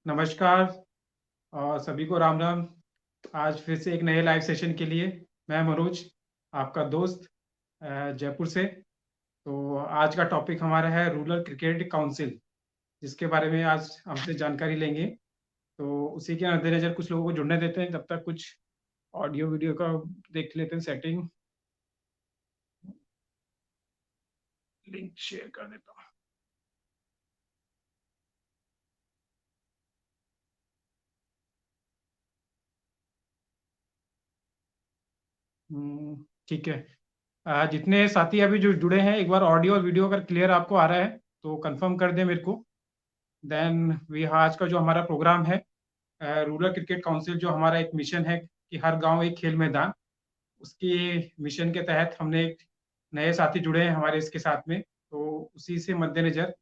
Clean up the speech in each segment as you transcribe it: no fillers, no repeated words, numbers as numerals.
नमस्कार और सभी को राम राम। आज फिर से एक नए लाइव सेशन के लिए मैं मनोज, आपका दोस्त, जयपुर से। तो आज का टॉपिक हमारा है रूरल क्रिकेट काउंसिल, जिसके बारे में आज हमसे जानकारी लेंगे। तो उसी के मद्देनजर कुछ लोगों को जुड़ने देते हैं, तब तक कुछ ऑडियो वीडियो का देख लेते हैं सेटिंग। लिंक शेयर कर देता हूँ। ठीक है। जितने साथी अभी जो जुड़े हैं, एक बार ऑडियो और वीडियो अगर क्लियर आपको आ रहा है तो कंफर्म कर दें मेरे को। देन वी आज का जो हमारा प्रोग्राम है, रूरल क्रिकेट काउंसिल, जो हमारा एक मिशन है कि हर गांव एक खेल मैदान, उसकी मिशन के तहत हमने एक नए साथी जुड़े हैं हमारे इसके साथ में। तो उसी से मद्देनजर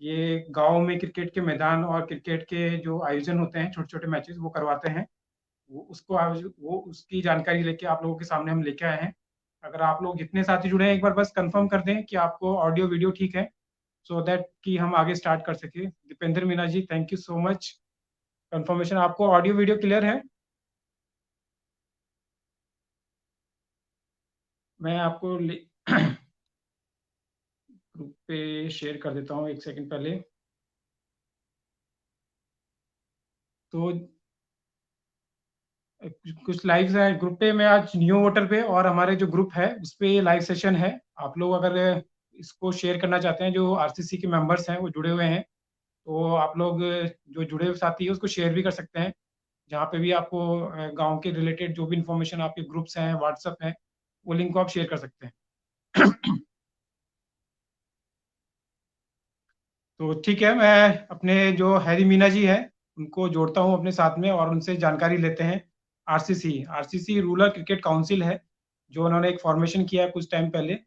ये गांव में क्रिकेट के मैदान और क्रिकेट के जो आयोजन होते हैं, छोटे छोटे मैचेस वो करवाते हैं। वो उसकी जानकारी लेके आप लोगों के सामने हम लेके आए हैं। अगर आप लोग जितने साथी जुड़े हैं, एक बार बस कंफर्म कर दें कि आपको ऑडियो वीडियो ठीक है, सो दैट कि हम आगे स्टार्ट कर सके। Dipendra Meena ji, thank you so much. Confirmation, आपको ऑडियो वीडियो क्लियर है? मैं आपको ग्रुप पे शेयर कर देता हूँ, एक सेकंड पहले। तो कुछ लाइव है ग्रुप पे, मैं आज न्यू वोटर पे और हमारे जो ग्रुप है उस पे ये लाइव सेशन है। आप लोग अगर इसको शेयर करना चाहते हैं, जो आरसीसी के मेंबर्स हैं वो जुड़े हुए हैं, तो आप लोग जो जुड़े हुए साथी है उसको शेयर भी कर सकते हैं। जहाँ पे भी आपको गांव के रिलेटेड जो भी इंफॉर्मेशन आपके ग्रुप्स हैं, व्हाट्सएप हैं, वो लिंक को आप शेयर कर सकते हैं। तो ठीक है, मैं अपने जो हैरी मीना जी है उनको जोड़ता हूँ अपने साथ में और उनसे जानकारी लेते हैं। RCC RCC rural cricket council है, जो उन्होंने एक फॉर्मेशन किया है कुछ टाइम पहले।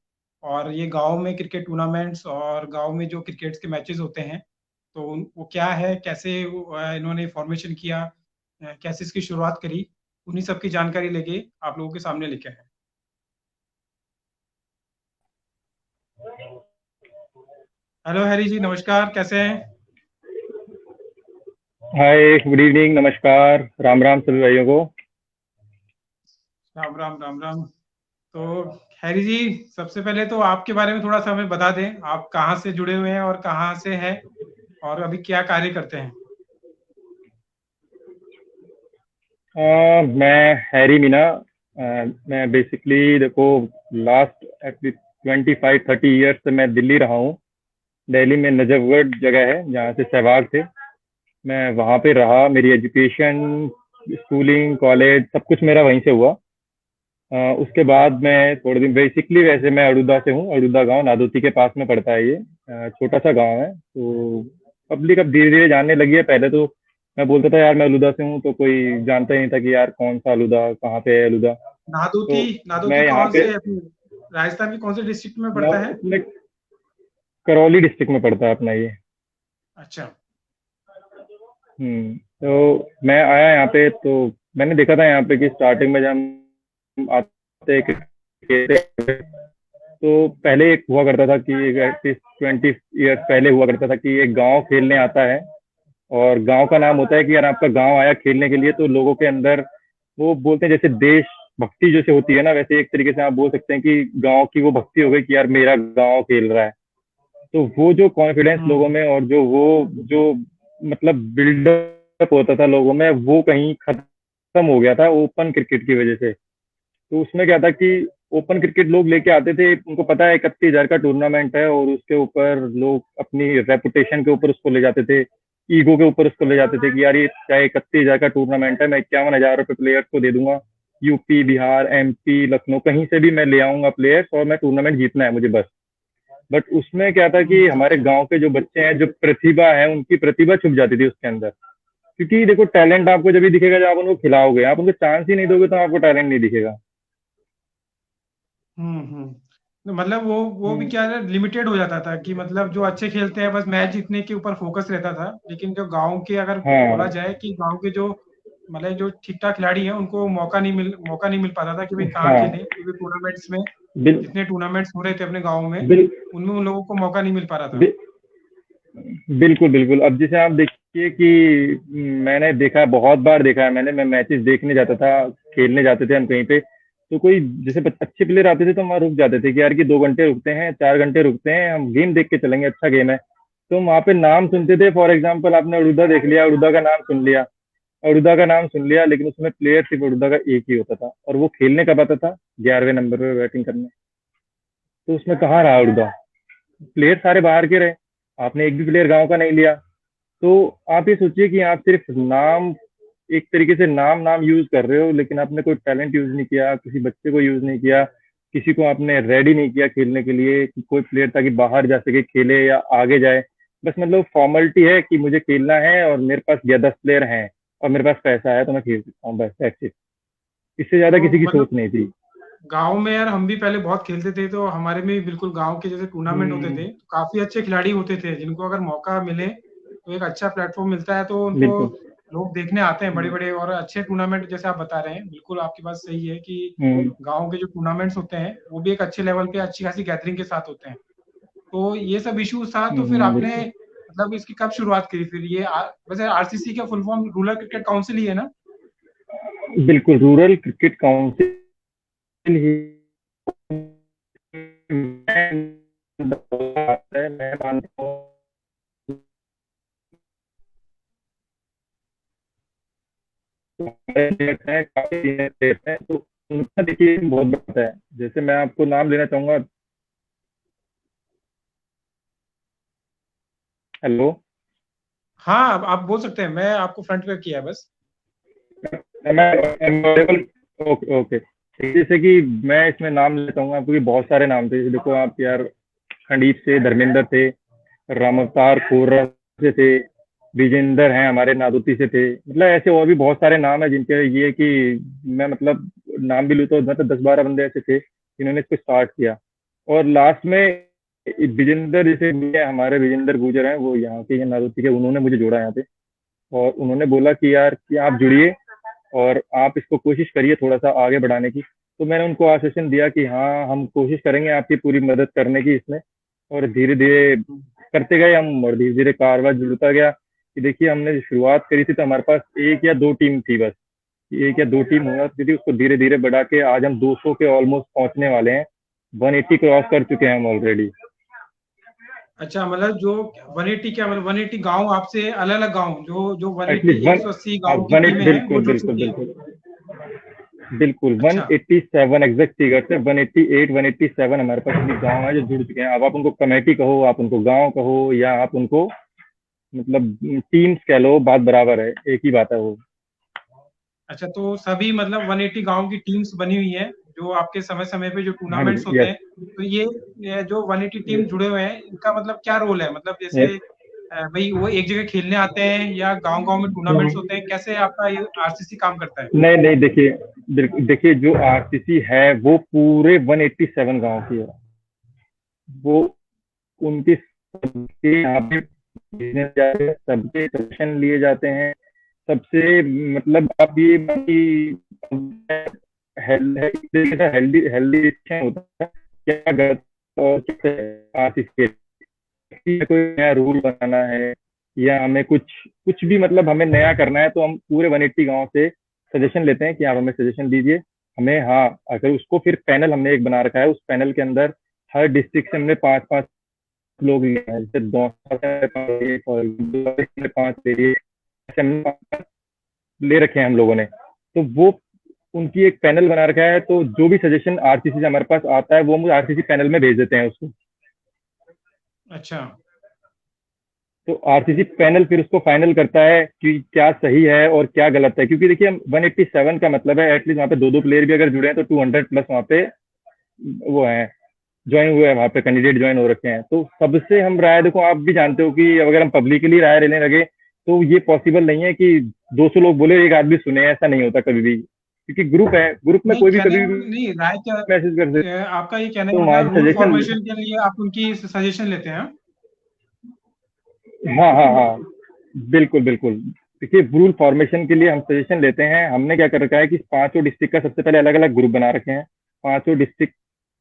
और ये गांव में क्रिकेट टूर्नामेंट्स और गांव में जो क्रिकेट के मैचेस होते हैं, तो वो क्या है, कैसे इन्होंने फॉर्मेशन किया, कैसे इसकी शुरुआत करी, उन्हीं सब की जानकारी लेके आप लोगों के सामने लेके आए हैं। हेलो हैरी जी, नमस्कार, कैसे हैं? हाय, गुड इवनिंग, नमस्कार, राम राम सभी भाइयों को। राम राम राम राम। तो हैरी जी, सबसे पहले तो आपके बारे में थोड़ा सा हमें बता दें, आप कहाँ से जुड़े हुए हैं और कहाँ से हैं और अभी क्या कार्य करते हैं? मैं हैरी मीना। मैं बेसिकली देखो लास्ट एटलीस्ट 25-30 ईयर्स से मैं दिल्ली रहा हूँ। दिल्ली में नजफगढ़ जगह है जहाँ से सहवाग थे। मैं वहाँ पे रहा, मेरी एजुकेशन, स्कूलिंग, कॉलेज सब कुछ मेरा वहीं से हुआ। उसके बाद मैं थोड़े दिन बेसिकली, वैसे मैं अड़ूदा से हूँ। अड़ूदा गांव नादोती के पास में पड़ता है ये। छोटा सा गांव है। तो पब्लिक अब धीरे धीरे जानने लगी है। पहले तो मैं बोलता था यार मैं अलुदा से हूँ, तो कोई जानता ही नहीं था कि यार कौन सा अलुदा, कहाँ पे है अलुदा। नादोती, तो नादोती मैं यहाँ कौन पे से राजस्थान के कौन से डिस्ट्रिक्ट में ना पड़ता है? अपने करौली डिस्ट्रिक्ट में पड़ता है अपना ये। अच्छा। तो मैं आया यहाँ पे, तो मैंने देखा था यहाँ पे कि स्टार्टिंग में जब हम आते तो पहले एक हुआ करता था कि एटलीस्ट 20 ईयर्स पहले हुआ करता था कि एक गांव खेलने आता है, और गांव का नाम होता है कि यार आपका गांव आया खेलने के लिए। तो लोगों के अंदर वो बोलते हैं, जैसे देश भक्ति जैसे होती है ना, वैसे एक तरीके से आप बोल सकते हैं कि गांव की वो भक्ति हो गई कि यार मेरा गांव खेल रहा है। तो वो जो कॉन्फिडेंस लोगों हम्म। में और जो मतलब बिल्डअप होता था लोगों में, वो कहीं खत्म हो गया था ओपन क्रिकेट की वजह से। तो उसमें क्या था कि ओपन क्रिकेट लोग लेके आते थे, उनको पता है 31,000 का टूर्नामेंट है, और उसके ऊपर लोग अपनी रेपुटेशन के ऊपर उसको ले जाते थे, ईगो के ऊपर उसको ले जाते थे कि यार ये चाहे 31,000 का टूर्नामेंट है, मैं 51,000 रुपये प्लेयर्स को दे दूंगा। यूपी, बिहार, एमपी, लखनऊ कहीं से भी मैं ले आऊंगा प्लेयर्स, और मैं टूर्नामेंट जीतना है मुझे बस। बट उसमें क्या था कि हमारे गांव के जो बच्चे हैं, जो प्रतिभा है, उनकी प्रतिभा छुप जाती थी उसके अंदर। क्योंकि देखो टैलेंट आपको जब भी दिखेगा जब आप उनको खिलाओगे, आप उनको चांस ही नहीं दोगे तो आपको टैलेंट नहीं दिखेगा। तो मतलब वो भी हम्म, क्या है, लिमिटेड हो जाता था कि मतलब जो अच्छे खेलते हैं बस मैच जीतने के ऊपर फोकस रहता था। लेकिन जो गांव के, अगर बोला हाँ, जाए कि गांव के जो मतलब जो ठीक ठाक खिलाड़ी हैं, उनको मौका नहीं मिल पाता था कि भाई कहाँ हाँ, खेलें, क्योंकि टूर्नामेंट्स में, बिल, जितने टूर्नामेंट्स हो रहे थे अपने गाँव में, बिल, उनमें उन लोगों को मौका नहीं मिल पा रहा था। बिल, बिल्कुल बिल्कुल। अब जैसे आप देखिए कि मैंने देखा, बहुत बार देखा है मैंने, मैं मैचेस देखने जाता था, खेलने जाते थे हम कहीं पे, तो कोई जैसे अच्छे प्लेयर आते थे तो वहाँ रुक जाते थे कि यार कि 2 घंटे रुकते हैं, 4 घंटे रुकते हैं, हम गेम देख के चलेंगे, अच्छा गेम है। तो हम वहाँ पे नाम सुनते थे, फॉर एग्जाम्पल आपने अड़ुदा देख लिया, अड़ुदा का नाम सुन लिया, अड़ुदा का नाम सुन लिया, लेकिन उसमें प्लेयर सिर्फ अड़ुदा का एक ही होता था, और वो खेलने कब आता था? 11वें नंबर पे बैटिंग करने। तो उसमें कहाँ रहा अड़ुदा? प्लेयर सारे बाहर के रहे, आपने एक भी प्लेयर गांव का नहीं लिया। तो आप ये सोचिए कि आप सिर्फ नाम, एक तरीके से नाम नाम यूज कर रहे हो, लेकिन आपने कोई टैलेंट यूज नहीं किया, किसी बच्चे को यूज नहीं किया, किसी को आपने रेडी नहीं किया खेलने के लिए कि कोई प्लेयर ताकि बाहर जा सके खेले या आगे जाए। बस मतलब फॉर्मेलिटी है कि मुझे खेलना है और मेरे पास या 10 प्लेयर हैं और मेरे पास पैसा है तो मैं खेल सकता हूँ, बस दैट्स इट। इससे ज्यादा तो किसी की मतलब सोच नहीं थी। गांव में यार हम भी पहले बहुत खेलते थे, तो हमारे में भी बिल्कुल गांव के जैसे टूर्नामेंट होते थे, हम्म, तो काफी अच्छे खिलाड़ी होते थे जिनको अगर मौका मिले तो एक अच्छा प्लेटफॉर्म मिलता है तो उनको बिल्कुल। लोग देखने आते हैं, बड़े हम्म, बड़े और अच्छे टूर्नामेंट जैसे आप बता रहे हैं। बिल्कुल आपकी बात सही है कि हम्म, गांव के जो टूर्नामेंट्स होते हैं वो भी एक अच्छे लेवल पे अच्छी खासी गैदरिंग के साथ होते हैं। तो ये सब इश्यूज था, तो फिर आपने बिल्कुल। मतलब इसकी कब शुरुआत करी फिर ये वैसे आरसीसी का full form rural cricket council ही है ना? बिल्कुल रूरल क्रिकेट काउंसिल ही। मैं मानता हूँ हमारे प्लेयर्स हैं, काफी सीनियर प्लेयर्स हैं, तो उनका देखिए बहुत बड़ा है। जैसे मैं आपको नाम लेना चाहूंगा। हेलो। हाँ, आप बोल सकते हैं, मैं आपको फ्रंट पे किया है बस। मैं ओके ओके। जैसे कि मैं इसमें नाम लेना चाहूंगा क्योंकि बहुत सारे नाम थे, जैसे देखो आप यार, खंडीप से धर्मेंद्र थे, राम अवतार कोर्रा से थे, विजेंदर हैं हमारे नादुती से थे, मतलब ऐसे और भी बहुत सारे नाम है जिनके ये कि मैं मतलब नाम भी लूँ तो मतलब 10-12 बंदे ऐसे थे जिन्होंने इसको स्टार्ट किया। और लास्ट में विजेंदर जैसे हमारे विजेंदर गुजर हैं, वो यहाँ के नादुती के, उन्होंने मुझे जोड़ा यहाँ पे। और उन्होंने बोला कि यार कि आप जुड़िए और आप इसको कोशिश करिए थोड़ा सा आगे बढ़ाने की। तो मैंने उनको आश्वासन दिया कि हाँ हम कोशिश करेंगे आपकी पूरी मदद करने की इसमें। और धीरे धीरे करते गए हम, और धीरे धीरे कारवा जुड़ता गया। कि देखिए हमने शुरुआत करी थी तो हमारे पास एक या दो टीम थी बस, एक या दो टीम हुआ करती थी, उसको धीरे धीरे बढ़ा के आज हम 200 के ऑलमोस्ट पहुंचने वाले हैं। 180 क्रॉस कर चुके हैं हम ऑलरेडी। अच्छा, मतलब जो 180 क्या मतलब 180 गांव आपसे अलग अलग गांव जो जो 180 एटलीस्ट वन, 180 गांव की वन एट टीमें हैं वो बिल्कुल जुड़ बिल्कुल चुकी हैं। बिल्कुल बिल्कुल। अच्छा। 187 एग्जैक्ट फिगर से 188 187 हमारे पास अभी गांव है जो जुड़ चुके हैं। अब आप उनको कमेटी कहो, आप उनको गांव कहो, या आप उनको मतलब टीम्स कह लो, बात बराबर है, एक ही बात है वो। अच्छा, तो सभी मतलब 180 गांव की टीम्स बनी हुई हैं जो आपके समय समय पे जो हाँ टूर्नामेंट्स जी, होते यस। हैं। तो ये जो 180 टीम जुड़े हुए हैं इनका मतलब क्या रोल है, मतलब यस। जैसे भाई वो एक जगह खेलने आते हैं या गांव गांव में टूर्नामेंट्स होते हैं, कैसे आपका ये आरसीसी काम करता है? नहीं नहीं, देखिए देखिए जो आरसीसी है वो पूरे 187 गांव की है। वो उनकी सबके यहाँ पे business जाते हैं, सबके सजेशन लिए जाते हैं, सबसे मतलब आप ये हेल्दी हेल्दी डिसीजन होता है क्या गलत और कैसे आप इसके लिए कोई नया रूल बनाना है या हमें कुछ कुछ भी मतलब हमें नया करना है, तो हम पूरे 180 गांव से सजेशन लेते हैं कि आप हमें सजेशन दीजिए। हमें, हाँ, अगर उसको फिर पैनल हमने एक बना रखा है, उस पैनल के अंदर हर डिस्ट्रिक्ट से हमने 5-5 लोग लिए हैं, जैसे दौसा से 5 और 5 ले लिए, ऐसे हमने 5 ले रखे हैं हम लोगों ने। तो वो उनकी एक पैनल बना रखा है, तो जो भी सजेशन आरसीसी से हमारे पास आता है वो हम आरसीसी पैनल में भेज देते हैं उसको। अच्छा। तो आरसीसी पैनल फिर उसको फाइनल करता है कि क्या सही है और क्या गलत है, क्योंकि देखिए 187 का मतलब है एटलीस्ट वहाँ पे दो दो प्लेयर भी अगर जुड़े हैं तो 200 प्लस वहाँ पे वो है, ज्वाइन हुए हैं, वहाँ पे कैंडिडेट ज्वाइन हो रखे हैं। तो सबसे हम राय, देखो आप भी जानते हो कि अगर हम पब्लिकली राय लेने लगे तो ये पॉसिबल नहीं है कि 200 लोग बोले एक आदमी सुने, ऐसा नहीं होता कभी भी, क्योंकि ग्रुप है, ग्रुप में नहीं, कोई भी कहने कभी का भी मतलब नहीं, राय क्या मैसेज कर दे। आपका ये कहने तो का वहां मतलब से रूल सजेशन, फॉर्मेशन के लिए आप उनकी सजेशन लेते हैं? हाँ हाँ हाँ, बिल्कुल बिल्कुल। देखिए रूल फॉर्मेशन के लिए हम सजेशन लेते हैं। हमने क्या कर रखा है कि पांचों डिस्ट्रिक्ट का सबसे पहले अलग अलग ग्रुप बना रखे हैं। पांचों डिस्ट्रिक्ट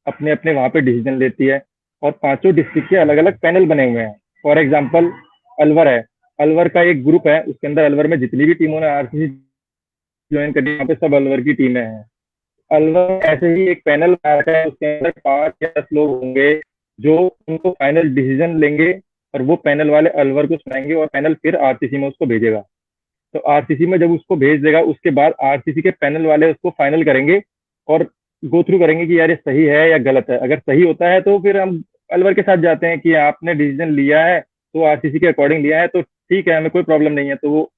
अपने अपने वहां पे डिसीजन लेती है, और पांचों डिस्ट्रिक्ट के अलग अलग पैनल बने हुए हैं। फॉर एग्जाम्पल अलवर है, अलवर का एक ग्रुप है, उसके अंदर अलवर में जितनी भी टीमों ने आरसीसी ज्वाइन करी, यहाँ पे सब अलवर की टीमें हैं। अलवर ऐसे ही एक पैनल बनाया है, उसके अंदर 5 या 10 लोग होंगे जो उनको फाइनल डिसीजन लेंगे, और वो पैनल वाले अलवर को सुनाएंगे, और पैनल फिर आरसीसी में उसको भेजेगा। तो आरसीसी में जब उसको भेज देगा, उसके बाद आरसीसी के पैनल वाले उसको फाइनल करेंगे और गो थ्रू करेंगे कि यार ये सही है या गलत है। अगर सही होता है तो फिर हम अलवर के साथ जाते हैं कि आपने डिसीजन लिया है तो आरसीसी के अकॉर्डिंग लिया है, तो ठीक है, हमें कोई प्रॉब्लम नहीं है। तो वो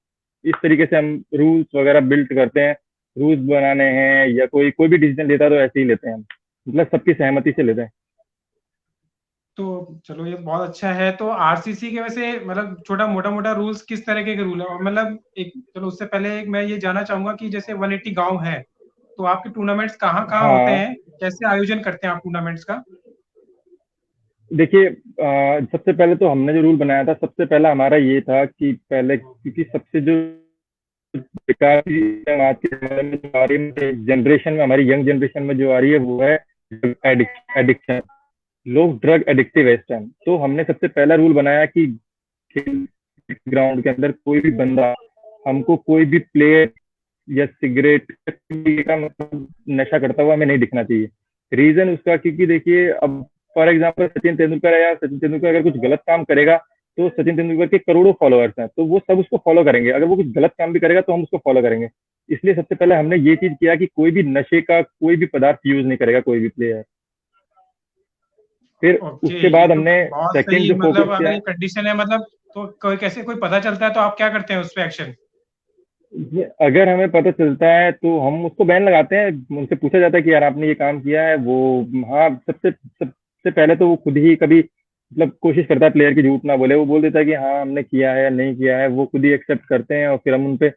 इस तरीके से हम रूल्स वगैरह बिल्ड करते हैं। रूल्स बनाने हैं या कोई कोई भी डिसीजन लेता है तो ऐसे ही लेते हैं हम, मतलब सबकी सहमति से लेते हैं। तो चलो ये बहुत अच्छा है। तो आरसीसी के वैसे मतलब छोटा मोटा मोटा रूल्स किस तरह के रूल है, और मतलब एक चलो उससे पहले एक मैं ये जानना चाहूंगा कि जैसे 180 गांव है, तो आपके टूर्नामेंट्स कहाँ कहाँ होते हाँ, हैं, कैसे आयोजन करते हैं आप टूर्नामेंट्स का? देखिए, सबसे पहले तो हमने जो रूल बनाया था, सबसे पहला हमारा ये था कि पहले, क्योंकि सबसे जो बेकार चीज़ आज के ज़माने में जो आ रही है, जनरेशन में, हमारी यंग जनरेशन में जो आ रही है, वो है एडिक्शन। लोग ड्रग एडिक्टिव है इस टाइम। तो हमने सबसे पहला रूल बनाया कि ग्राउंड के अंदर कोई भी बंदा, हमको कोई भी प्लेयर या सिगरेट का मतलब नशा करता हुआ हमें नहीं दिखना चाहिए। रीजन उसका, क्योंकि देखिए, अब फॉर एग्जाम्पल सचिन तेंदुलकर है, या सचिन तेंदुलकर अगर कुछ गलत काम करेगा, तो सचिन तेंदुलकर के करोड़ों फॉलोअर्स हैं, तो वो सब उसको फॉलो करेंगे। अगर वो कुछ गलत काम भी करेगा तो हम उसको फॉलो करेंगे। इसलिए सबसे पहले हमने ये चीज किया कि कोई भी नशे का कोई भी पदार्थ यूज नहीं करेगा कोई भी प्लेयर। फिर ओके, उसके ये बाद तो हमने बहुत सेकंड सही। जो मतलब फोकस अगर किया, ये कंडीशन है, मतलब तो कोई कैसे कोई पता चलता है तो आप क्या करते हैं उस पे एक्शन? अगर हमें पता चलता है तो हम उसको बैन लगाते हैं। उनसे पूछा जाता है कि यार आपने ये काम किया है, वो हाँ, सबसे पहले तो वो खुद ही कभी मतलब कोशिश करता है प्लेयर की झूठ ना बोले। वो बोल देता है कि हाँ हमने किया है या नहीं किया है, वो खुद ही एक्सेप्ट करते हैं, और फिर हम उनपे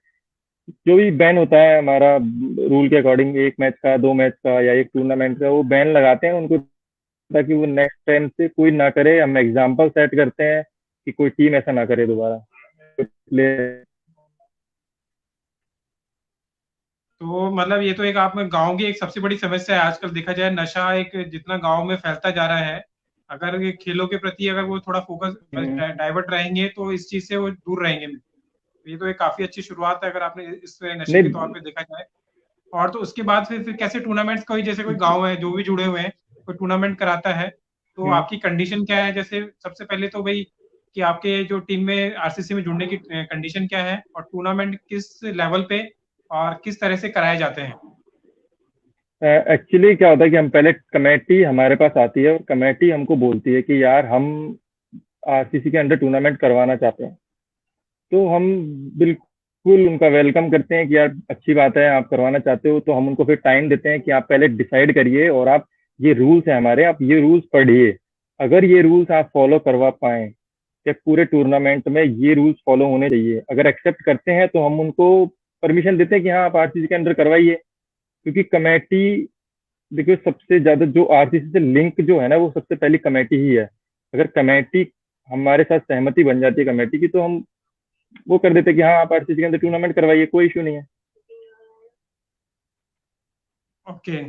जो भी बैन होता है हमारा रूल के अकॉर्डिंग, 1 मैच का, 2 मैच का, या एक टूर्नामेंट का, वो बैन लगाते हैं उनको, ताकि वो नेक्स्ट टाइम से कोई ना करे। हम एग्जाम्पल सेट करते हैं कि कोई टीम ऐसा ना करे दोबारा। प्लेयर तो मतलब ये तो एक आप में गांव की एक सबसे बड़ी समस्या है आजकल देखा जाए, नशा एक जितना गांव में फैलता जा रहा है। अगर ये खेलों के प्रति अगर वो थोड़ा फोकस डाइवर्ट रहेंगे तो इस चीज से वो दूर रहेंगे। तो ये तो एक काफी अच्छी शुरुआत है अगर आपने इस नशे के तौर नहीं। पे देखा जाए। और तो उसके बाद फिर कैसे टूर्नामेंट्स, कोई जैसे कोई गांव है जो भी जुड़े हुए हैं, कोई टूर्नामेंट कराता है, तो हम्म, आपकी कंडीशन क्या है? जैसे सबसे पहले तो भाई कि आपके जो टीम में आरसीसी में जुड़ने की कंडीशन क्या है, और टूर्नामेंट किस लेवल पे और किस तरह से कराए जाते हैं? एक्चुअली क्या होता है कि हम पहले, कमेटी हमारे पास आती है और कमेटी हमको बोलती है कि यार हम आरसीसी के अंडर टूर्नामेंट करवाना चाहते हैं। तो हम बिल्कुल उनका वेलकम करते हैं कि यार अच्छी बात है आप करवाना चाहते हो। तो हम उनको फिर टाइम देते हैं कि आप पहले डिसाइड करिए, और आप, ये रूल्स है हमारे, आप ये रूल्स पढ़िए। अगर ये रूल्स आप फॉलो करवा पाए, या पूरे टूर्नामेंट में ये रूल्स फॉलो होने चाहिए, अगर एक्सेप्ट करते हैं तो हम उनको परमिशन देते हैं कि हाँ आप आरसीसी के अंडर करवाइए। क्योंकि कमेटी, देखिए, सबसे ज्यादा जो आरसीसी से लिंक जो है ना, वो सबसे पहली कमेटी ही है। अगर कमेटी हमारे साथ सहमति बन जाती है कमेटी की, तो हम वो कर देते हैं कि हाँ आप आरसीसी के अंदर टूर्नामेंट करवाइए, कोई इशू नहीं है। ओके।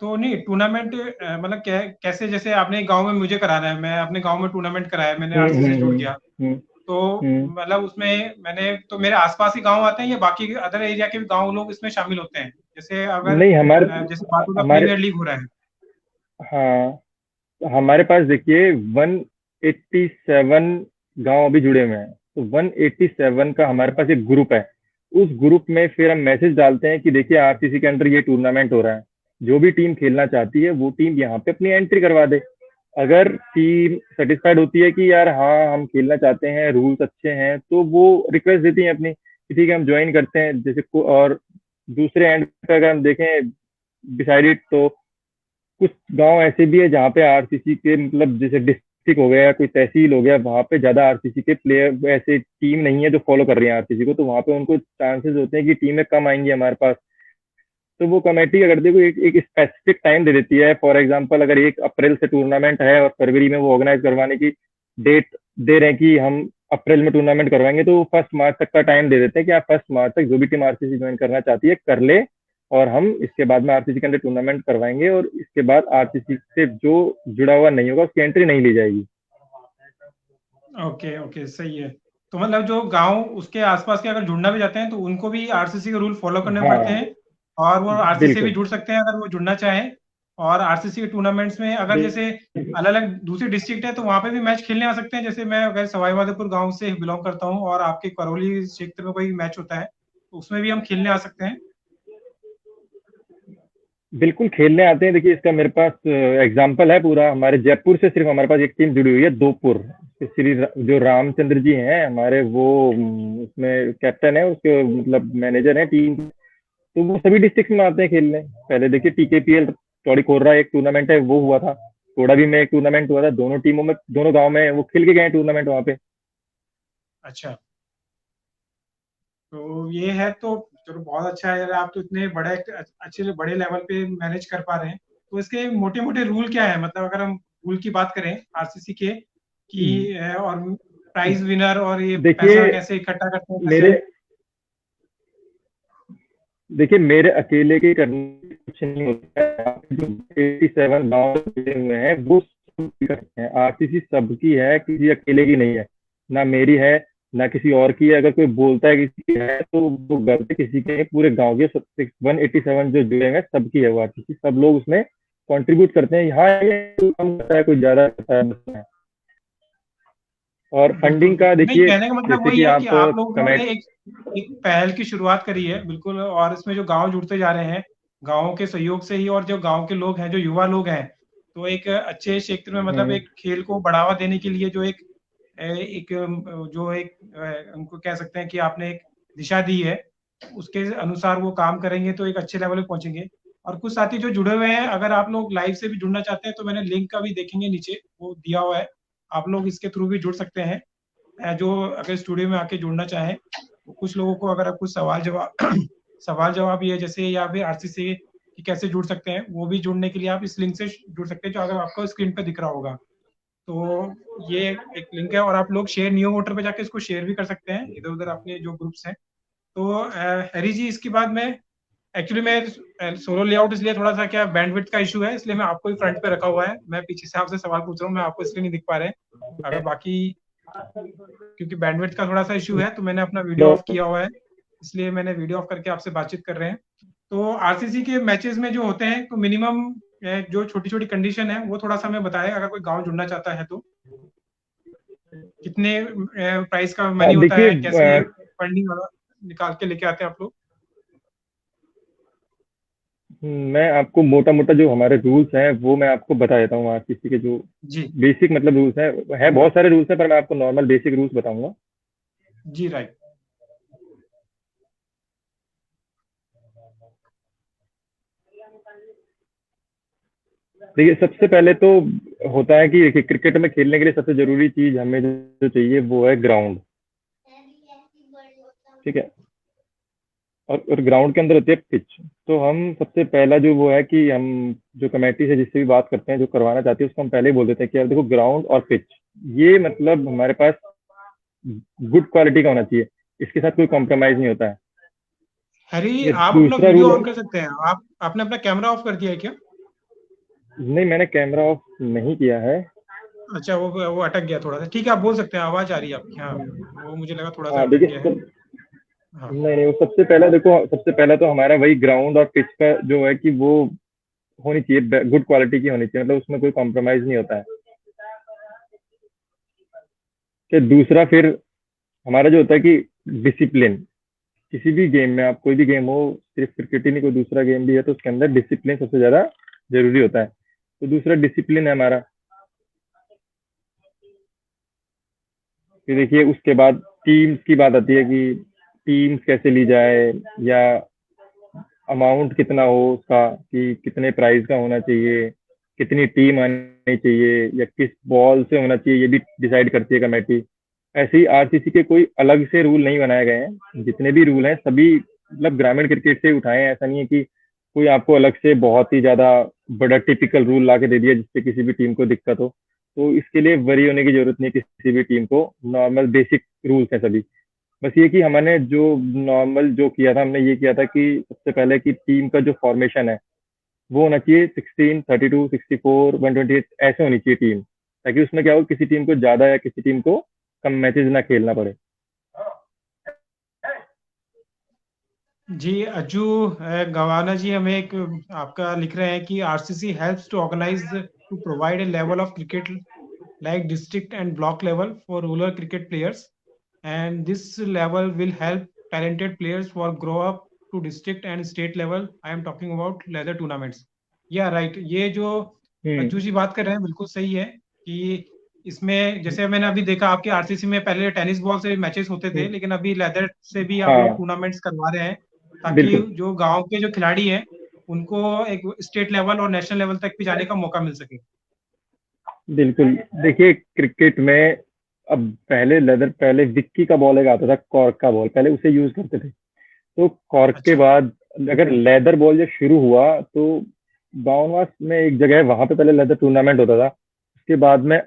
तो नहीं टूर्नामेंट मतलब कैसे, जैसे आपने गांव में मुझे कराना है, मैं अपने गांव में टूर्नामेंट कराया, मैंने हम्म, आरसीसी से जुड़ हम्म, गया, हम्म, तो हम्म, मतलब उसमें मैंने तो मेरे आसपास ही गांव आते हैं या बाकी अदर एरिया के भी गांव लोग इसमें शामिल होते हैं? जैसे अगर नहीं, हमारे जैसे बातूला हमारे प्रीमियर लीग हो रहा है। हाँ, हमारे पास देखिए 187 गांव अभी जुड़े हुए हैं। तो 187 का हमारे पास एक ग्रुप है। उस ग्रुप में फिर हम मैसेज डालते हैं कि देखिए आरसीसी के अंदर ये टूर्नामेंट हो रहा है, जो भी टीम खेलना चाहती है वो टीम यहाँ पे अपनी एंट्री करवा दे। अगर टीम सेटिस्फाइड होती है कि यार हाँ हम खेलना चाहते हैं, रूल्स अच्छे हैं, तो वो रिक्वेस्ट देती है अपनी कि ठीक है हम ज्वाइन करते हैं। और दूसरे एंड पे अगर हम देखें, डिसाइडेड, तो कुछ गांव ऐसे भी है जहाँ पे आरसीसी के, मतलब जैसे डिस्ट्रिक्ट हो गया या कोई तहसील हो गया, वहाँ पे ज्यादा आरसीसी के प्लेयर, ऐसे टीम नहीं है जो फॉलो कर रही है आरसीसी को, तो वहाँ पे उनको चांसेस होते हैं कि टीमें कम आएंगी हमारे पास। तो वो कमेटी अगर देखो एक स्पेसिफिक टाइम दे देती है। फॉर एग्जांपल, अगर 1 अप्रैल से टूर्नामेंट है और फरवरी में वो ऑर्गेनाइज करवाने की डेट दे रहे हैं कि हम अप्रैल में टूर्नामेंट करवाएंगे, तो वो 1 मार्च तक का टाइम दे देते हैं कि आप 1 मार्च तक जो भी टीम आरसीसी ज्वाइन करना चाहती है कर ले, और हम इसके बाद में आरसीसी के अंदर टूर्नामेंट करवाएंगे, और इसके बाद आरसीसी से जो जुड़ा हुआ नहीं होगा उसकी एंट्री नहीं ली जाएगी। ओके ओके, सही है। तो मतलब जो गांव उसके आसपास के अगर जुड़ना भी चाहते हैं तो उनको भी आरसीसी के रूल फॉलो करने पड़ते हाँ हैं, और वो आरसीसी से भी बिल्कुल जुड़ सकते हैं अगर वो जुड़ना चाहें। और आरसीसी के टूर्नामेंट्स में अगर जैसे अलग अलग दूसरी डिस्ट्रिक्ट है तो वहां पे भी मैच खेलने आ सकते हैं। जैसे मैं अगर सवाई माधोपुर गांव से बिलोंग करता हूँ और आपके करौली क्षेत्र में कोई मैच होता है तो उसमें भी हम खेलने आ सकते हैं। बिल्कुल खेलने आते हैं। देखिए इसका मेरे पास एग्जाम्पल है पूरा। हमारे जयपुर से सिर्फ हमारे पास एक टीम जुड़ी हुई है, दोपुर। जो रामचंद्र जी हैं हमारे, वो उसमें कैप्टन है, उसके मतलब मैनेजर हैं टीम। तो वो सभी डिस्ट्रिक्ट में आते हैं खेलने। पहले देखिए टीकेपीएल चौड़ी कोर्रा एक टूर्नामेंट है वो हुआ था, कोड़ा भी में एक टूर्नामेंट हुआ था। दोनों टीमों में, दोनों गांव में वो खेल के गए टूर्नामेंट वहां पे। अच्छा, तो ये है तो चलो बहुत अच्छा है यार, आप तो इतने बड़े अच्छे बड़े लेवल पे मैनेज कर पा रहे हैं। तो इसके मोटे मोटे रूल क्या है, मतलब अगर हम रूल की बात करें आरसीसी के कि और प्राइज विनर और ये पैसा देखिए कैसे इकट्ठा करते हैं कैसे। मेरे देखिए मेरे अकेले के करने से कुछ नहीं होता है। आपके जो 87 गांव जुड़े हुए हैं वो सब करते हैं। आरसीसी सबकी है, किसी अकेले की नहीं है। ना मेरी है, ना किसी और की है। अगर कोई बोलता है किसी की है तो वो गलत है, किसी के नहीं, पूरे गांव के 187 जो जुड़े हैं सबकी है वो आरसीसी। सब लोग उसमें कंट्रीब्यूट करते हैं। यहाँ ये कोई कम करता है, कोई ज्यादा करता है, बस है। और बिल्कुल फंडिंग का बिल्कुल, नहीं देखिए, कहने का मतलब जैसे वही कि है कि आप आप लोगों ने कमेट एक एक पहल की शुरुआत करी है बिल्कुल, और इसमें जो गांव जुड़ते जा रहे हैं गांवों के सहयोग से ही, और जो गांव के लोग हैं जो युवा लोग हैं, तो एक अच्छे क्षेत्र में मतलब हम्म, एक खेल को बढ़ावा देने के लिए जो एक जो एक उनको कह सकते हैं कि आपने एक दिशा दी है, उसके अनुसार वो काम करेंगे तो एक अच्छे लेवल पे पहुंचेंगे। और कुछ साथी जो जुड़े हुए हैं, अगर आप लोग लाइव से भी जुड़ना चाहते हैं तो मैंने लिंक का भी देखेंगे नीचे वो दिया हुआ है, आप लोग इसके थ्रू भी जुड़ सकते हैं। जो अगर स्टूडियो में आके जुड़ना चाहें तो कुछ लोगों को अगर आप कुछ सवाल जवाब सवाल जवाब ये जैसे, या फिर आरसीसी कि कैसे जुड़ सकते हैं, वो भी जुड़ने के लिए आप इस लिंक से जुड़ सकते हैं जो अगर आपको स्क्रीन पे दिख रहा होगा। तो ये एक लिंक है, और आप लोग शेयर नियो वोटर पे जाके इसको शेयर भी कर सकते हैं इधर उधर अपने जो ग्रुप्स हैं। तो हैरी जी, इसके बाद में एक्चुअली मैं सोलो लेआउट इसलिए थोड़ा सा क्या बैंडविड्थ का इशू है, इसलिए मैं आपको ही फ्रंट पे रखा हुआ है, मैं पीछे से आपसे सवाल पूछ रहा हूँ, मैं आपको इसलिए नहीं दिख पा रहे हैं। अगर बाकी क्योंकि बैंडविड्थ का थोड़ा सा इशू है तो मैंने अपना वीडियो तो ऑफ किया हुआ है, इसलिए मैंने वीडियो ऑफ करके आपसे बातचीत कर रहे हैं। तो आरसीसी के मैचेस में जो होते हैं तो मिनिमम जो छोटी छोटी कंडीशन है वो थोड़ा सा हमें बताएं, अगर कोई गांव जुड़ना चाहता है तो कितने प्राइस का मनी होता देखिए है, कैसे फंडिंग निकाल के लेके आते हैं आप लोग। मैं आपको मोटा मोटा जो हमारे रूल्स हैं वो मैं आपको बता देता हूँ। आरसीसी के जो जी बेसिक मतलब रूल्स हैं, है बहुत सारे रूल्स हैं, पर मैं आपको नॉर्मल बेसिक रूल्स बताऊंगा। जी राइट। देखिए सबसे पहले तो होता है कि देखिए क्रिकेट में खेलने के लिए सबसे जरूरी चीज हमें जो चाहिए वो है ग्राउंड। ठीक है। और ग्राउंड के अंदर होती है पिच। तो हम सबसे पहला जो वो है कि हम जो कमेटी से जिससे भी बात करते हैं, जो करवाना चाहती है, उसको हम पहले ही बोल देते हैं कि यार देखो, ग्राउंड और पिच ये मतलब हमारे पास गुड क्वालिटी का होना चाहिए। इसके साथ कोई कॉम्प्रोमाइज नहीं होता है। हरी, ये आप अपना दूसरा वीडियो रूल। ऑन कर सकते हैं, आप आपने अपना कैमरा ऑफ कर दिया है क्या। नहीं, मैंने कैमरा ऑफ नहीं किया है। अच्छा, वो अटक गया थोड़ा सा, ठीक है आप बोल सकते हैं, आवाज आ रही है आपकी, हाँ वो मुझे लगा थोड़ा सा हाँ अटक देखिए गया है। हाँ नहीं नहीं, वो सबसे पहला देखो, सबसे पहला तो हमारा वही ग्राउंड और पिच का जो है कि वो होनी चाहिए, गुड क्वालिटी की होनी चाहिए, मतलब उसमें कोई कॉम्प्रोमाइज नहीं होता है। फिर दूसरा, फिर हमारा जो होता है कि डिसिप्लिन। किसी भी गेम में, आप कोई भी गेम हो, सिर्फ क्रिकेट ही नहीं, कोई दूसरा गेम भी है, तो उसके अंदर डिसिप्लिन सबसे ज्यादा जरूरी होता है। तो दूसरा डिसिप्लिन है हमारा। फिर देखिए उसके बाद टीम्स की बात आती है कि टीम्स कैसे ली जाए, या अमाउंट कितना हो उसका, कि कितने प्राइस का होना चाहिए, कितनी टीम आनी चाहिए, या किस बॉल से होना चाहिए, ये भी डिसाइड करती है कमेटी। ऐसे ही आरसीसी के कोई अलग से रूल नहीं बनाए गए हैं। जितने भी रूल हैं सभी मतलब ग्रामीण क्रिकेट से ही उठाए हैं। ऐसा नहीं है कि कोई आपको अलग से बहुत ही ज्यादा बड़ा टिपिकल रूल ला के दे दिया जिससे किसी भी टीम को दिक्कत हो। तो इसके लिए वरी होने की जरूरत नहीं है किसी भी टीम को। नॉर्मल बेसिक रूल्स हैं सभी। बस ये कि हमने जो नॉर्मल जो किया था, हमने ये किया था कि सबसे पहले कि टीम का जो फॉर्मेशन है वो होना चाहिए 16, 32, 64, 128 ऐसे होनी चाहिए टीम। ताकि उसमें क्या हो, किसी टीम को ज्यादा या किसी टीम को कम मैचेस ना खेलना पड़े। जी अज्जू गवाना जी हमें एक आपका लिख रहे हैं कि RCC helps to organise to provide a level of cricket like district and block level for rural cricket players, and this level will help talented players for grow up to district and state level. I am talking about leather tournaments. Yeah, right. ये जो हम्म। अज्जू जी बात कर रहे हैं बिल्कुल सही है कि इसमें जैसे मैंने अभी देखा आपके आरसीसी में पहले टेनिस बॉल से मैचेस होते थे, हम्म। लेकिन अभी लेदर से भी आप लोग हाँ। टूर्नामेंट्स करवा रहे हैं ताकि बिल्कुल। जो गांव के जो खिलाड़ी हैं उनको एक स्टेट लेवल और नेशनल लेवल तक भी जाने का मौका मिल सके। बिल्कुल। देखिए क्रिकेट में अब पहले विक्की का बॉल एक आता था, कॉर्क का बॉल, पहले उसे यूज करते थे। तो कॉर्क के अच्छा। बाद अगर लेदर बॉल जब शुरू हुआ तो गाँववास में एक जगह है, वहां पे पहले लेदर टूर्नामेंट होता था। उसके बाद में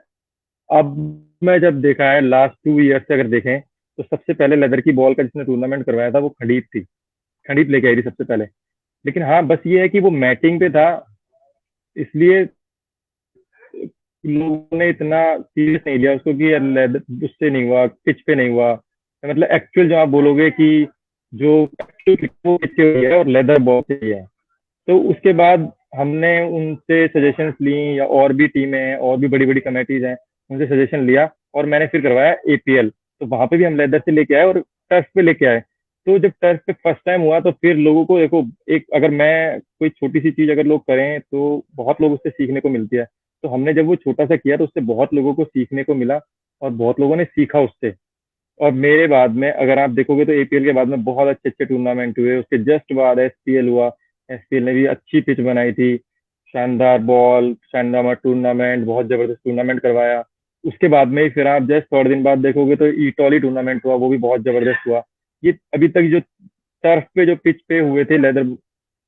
अब मैं जब देखा है लास्ट 2 ईयर से अगर देखें तो सबसे पहले लेदर की बॉल का जिसने टूर्नामेंट करवाया था वो खंडीप थी। खंडीप लेके आई थी सबसे पहले। लेकिन हाँ बस ये है कि वो मैटिंग पे था, इसलिए लोगों ने इतना सीरियस नहीं लिया उसको कि यार लेदर उससे नहीं हुआ, पिच पे नहीं हुआ। मतलब एक्चुअल जो आप बोलोगे कि जो एक्चुअल वो पिच पे हुई है और लेदर बॉल से ही है। तो उसके बाद हमने उनसे सजेशंस ली, या और भी टीमें हैं और भी बड़ी बड़ी कमेटीज हैं, उनसे सजेशन लिया और मैंने फिर करवाया एपीएल। तो वहां पे भी हम लेदर से लेके आए और टर्फ पे लेके आए। तो जब टर्फ पे फर्स्ट टाइम हुआ तो फिर लोगों को देखो, एक अगर मैं कोई छोटी सी चीज अगर लोग करें तो बहुत लोग उससे सीखने को मिलती है। तो हमने जब वो छोटा सा किया तो उससे बहुत लोगों को सीखने को मिला और बहुत लोगों ने सीखा उससे। और मेरे बाद में अगर आप देखोगे तो एपीएल के बाद में बहुत अच्छे अच्छे टूर्नामेंट हुए, उसके जस्ट बाद एसपीएल हुआ। एसपीएल ने भी अच्छी पिच बनाई थी, शानदार बॉल, शानदार टूर्नामेंट, बहुत जबरदस्त टूर्नामेंट करवाया। उसके बाद में ही फिर आप जस्ट थोड़े दिन बाद देखोगे तो ईटॉली टूर्नामेंट हुआ, वो भी बहुत जबरदस्त हुआ। ये अभी तक जो टर्फ पे जो पिच पे हुए थे लेदर